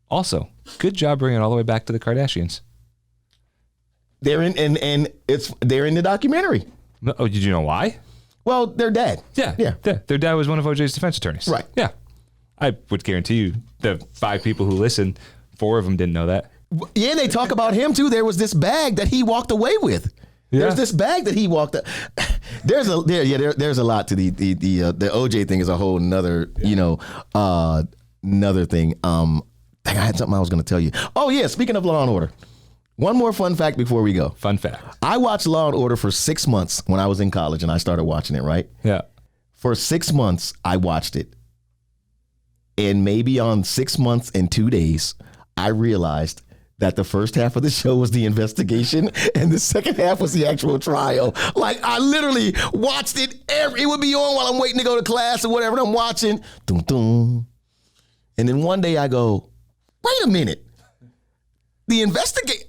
Also, good job bringing it all the way back to the Kardashians. They're in they're in the documentary. Oh, did you know why? Well, their dad. Yeah. Their dad was one of OJ's defense attorneys. Right. Yeah. I would guarantee you the 5 people who listened, 4 of them didn't know that. Yeah, and they talk about him too. There was this bag that he walked away with. Yeah. There's this bag that he walked. There's a lot to the OJ thing is a whole another another thing. I had something I was going to tell you. Oh yeah, speaking of Law and Order, one more fun fact before we go. Fun fact. I watched Law and Order for 6 months when I was in college, and I started watching it. Right. Yeah. For 6 months, I watched it, and maybe on 6 months and 2 days, I realized that the first half of the show was the investigation and the second half was the actual trial. Like, I literally watched it. It would be on while I'm waiting to go to class or whatever, and I'm watching. Dun, dun. And then one day I go, wait a minute. The investigate.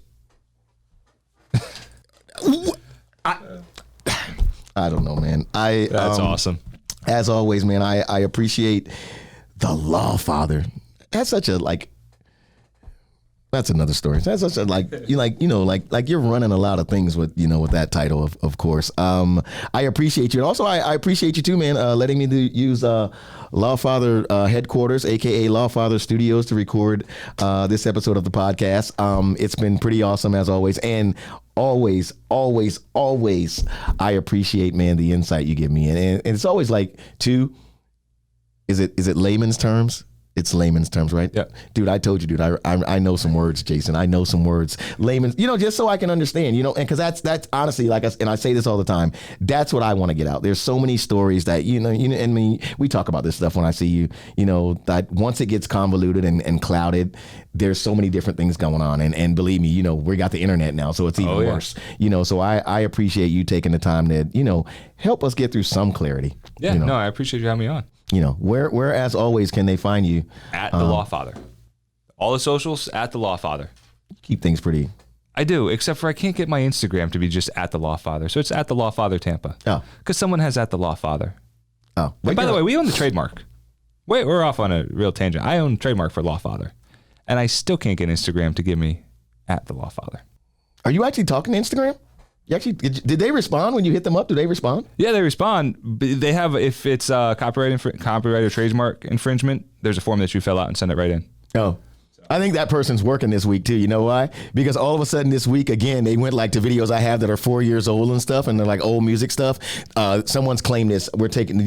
I don't know, man. That's awesome. As always, man, I appreciate The Lawfather. That's such a, like, that's another story. That's such a, like you're running a lot of things with, with that title, of course. I appreciate you. And also, I appreciate you too, man, letting me use Lawfather headquarters, aka Lawfather Studios, to record this episode of the podcast. It's been pretty awesome as always. And always, I appreciate, man, the insight you give me. And it's always like, is it layman's terms? It's layman's terms, right? Yeah. Dude, I told you, dude, I know some words, Jason. I know some words. Layman's, just so I can understand, and because that's honestly, and I say this all the time, that's what I want to get out. There's so many stories that, and we talk about this stuff when I see you, that once it gets convoluted and clouded, there's so many different things going on. And believe me, we got the internet now, so it's even worse. So I appreciate you taking the time to, help us get through some clarity. Yeah, no, I appreciate you having me on. Where as always can they find you? At The Lawfather. All the socials, at The Lawfather. Keep things pretty. I do, except for I can't get my Instagram to be just at The Lawfather. So it's at The Lawfather Tampa. Oh. Because someone has at The Lawfather. Oh. And by the way, we own the trademark. Wait, we're off on a real tangent. I own trademark for Lawfather. And I still can't get Instagram to give me at The Lawfather. Are you actually talking to Instagram? Did they respond when you hit them up? Do they respond? Yeah, they respond. They have, if it's copyright or trademark infringement, there's a form that you fill out and send it right in. Oh. I think that person's working this week too. You know why? Because all of a sudden this week, again, they went like to videos I have that are 4 years old and stuff, and they're like old music stuff. Someone's claimed this. We're taking,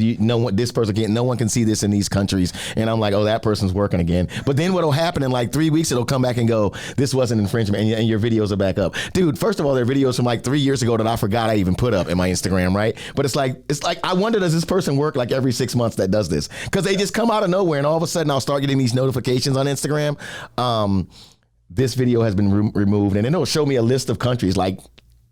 this person can't, no one can see this in these countries. And I'm like, oh, that person's working again. But then what'll happen in like 3 weeks, it'll come back and go, this wasn't infringement, and your videos are back up. Dude, first of all, they're videos from like 3 years ago that I forgot I even put up in my Instagram, right? But it's like, I wonder, does this person work like every 6 months that does this? Because they just come out of nowhere, and all of a sudden I'll start getting these notifications on Instagram. This video has been removed, and then it'll show me a list of countries. Like,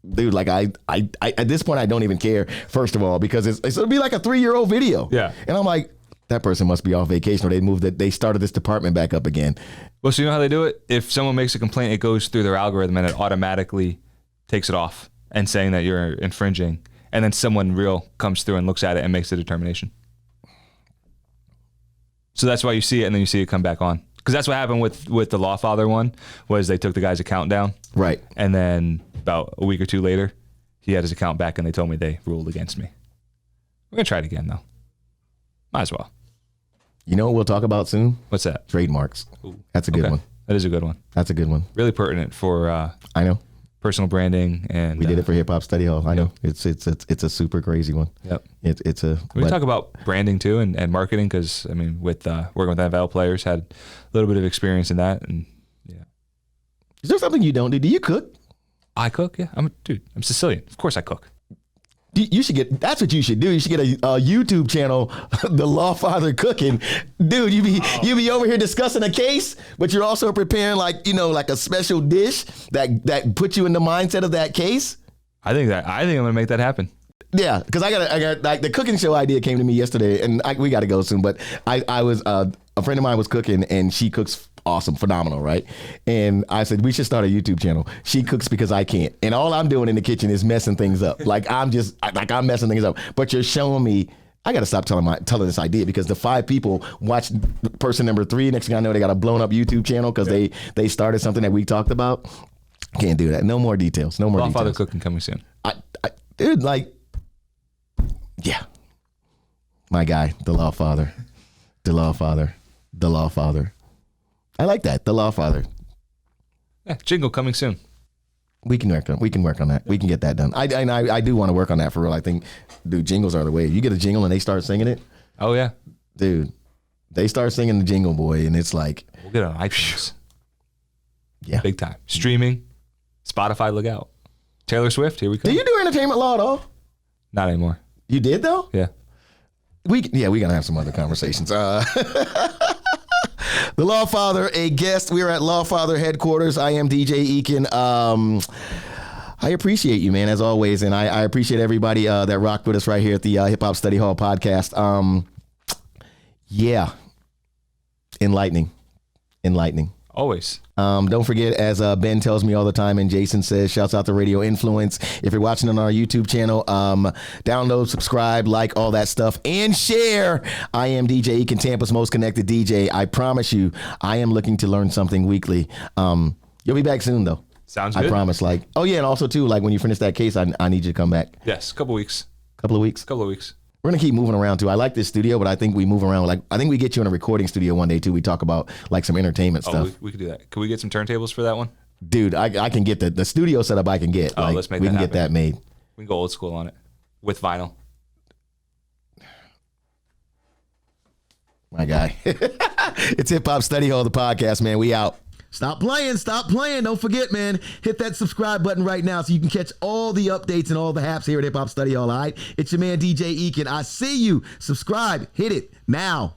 dude, like I at this point I don't even care. First of all, because it'll be like a 3-year-old video. Yeah, and I'm like, that person must be off vacation, or they started this department back up again. Well, so you know how they do it? If someone makes a complaint, it goes through their algorithm and it automatically takes it off and saying that you're infringing, and then someone real comes through and looks at it and makes the determination. So that's why you see it, and then you see it come back on. Because that's what happened with the Lawfather one, was they took the guy's account down. Right. And then about a week or two later, he had his account back, and they told me they ruled against me. We're going to try it again, though. Might as well. You know what we'll talk about soon? What's that? Trademarks. Ooh. That's a good one. That is a good one. That's a good one. Really pertinent for I know. personal branding, and we did it for Hip Hop Study Hall. I know. It's a super crazy one. Yep. We talk about branding too and marketing, because I mean, with working with NFL players, had a little bit of experience in that, and yeah. Is there something you don't do? Do you cook? I cook. Yeah, I'm Sicilian. Of course I cook. You should that's what you should do. You should get a YouTube channel, The Lawfather Cooking. Dude, you be over here discussing a case, but you're also preparing like a special dish that puts you in the mindset of that case. I think I'm gonna make that happen. Yeah, because I got like the cooking show idea came to me yesterday, and we got to go soon. But I was a friend of mine was cooking, and she cooks awesome, phenomenal, right? And I said we should start a YouTube channel. She cooks because I can't, and all I'm doing in the kitchen is messing things up. I'm messing things up. But you're showing me. I got to stop telling this idea, because the 5 people watch person number 3. Next thing I know, they got a blown up YouTube channel because they started something that we talked about. Can't do that. No more details. No more details. Lawfather Cooking coming soon. Dude, like. Yeah. My guy, The Lawfather. The Lawfather. The Lawfather. I like that. The Lawfather. Yeah, jingle coming soon. We can work on that. We can get that done. I do want to work on that for real. I think, dude, jingles are the way. You get a jingle and they start singing it. Oh yeah. Dude, they start singing the jingle, boy, and it's like, we'll get it on iTunes. Yeah. Big time. Streaming. Spotify, look out. Taylor Swift, here we come. Do you do entertainment law at all? Not anymore. You did though? Yeah. We gotta have some other conversations. The Lawfather, a guest. We are at Lawfather headquarters. I am DJ Ekin. I appreciate you, man, as always, and I appreciate everybody that rocked with us right here at the Hip Hop Study Hall podcast. Yeah, enlightening. Always. Don't forget, as Ben tells me all the time, and Jason says, shouts out to Radio Influence. If you're watching on our YouTube channel, download, subscribe, like, all that stuff, and share. I am DJ Ekin, Tampa's most connected DJ. I promise you, I am looking to learn something weekly. You'll be back soon, though. Sounds good. I promise. Like, oh yeah, and also too, like when you finish that case, I need you to come back. Yes, couple of weeks. Couple of weeks. We're gonna keep moving around too. I like this studio, but I think we move around. Like, I think we get you in a recording studio one day too. We talk about like some entertainment stuff. We could do that. Can we get some turntables for that one? Dude, I can get the studio setup. I can get. Like, let's make we that can happen. get that made. We can go old school on it with vinyl. My guy. It's Hip Hop Study Hall, the podcast, man. We out. Stop playing. Don't forget, man, hit that subscribe button right now so you can catch all the updates and all the haps here at Hip Hop Study Hall, all right? It's your man, DJ Ekin. I see you. Subscribe. Hit it now.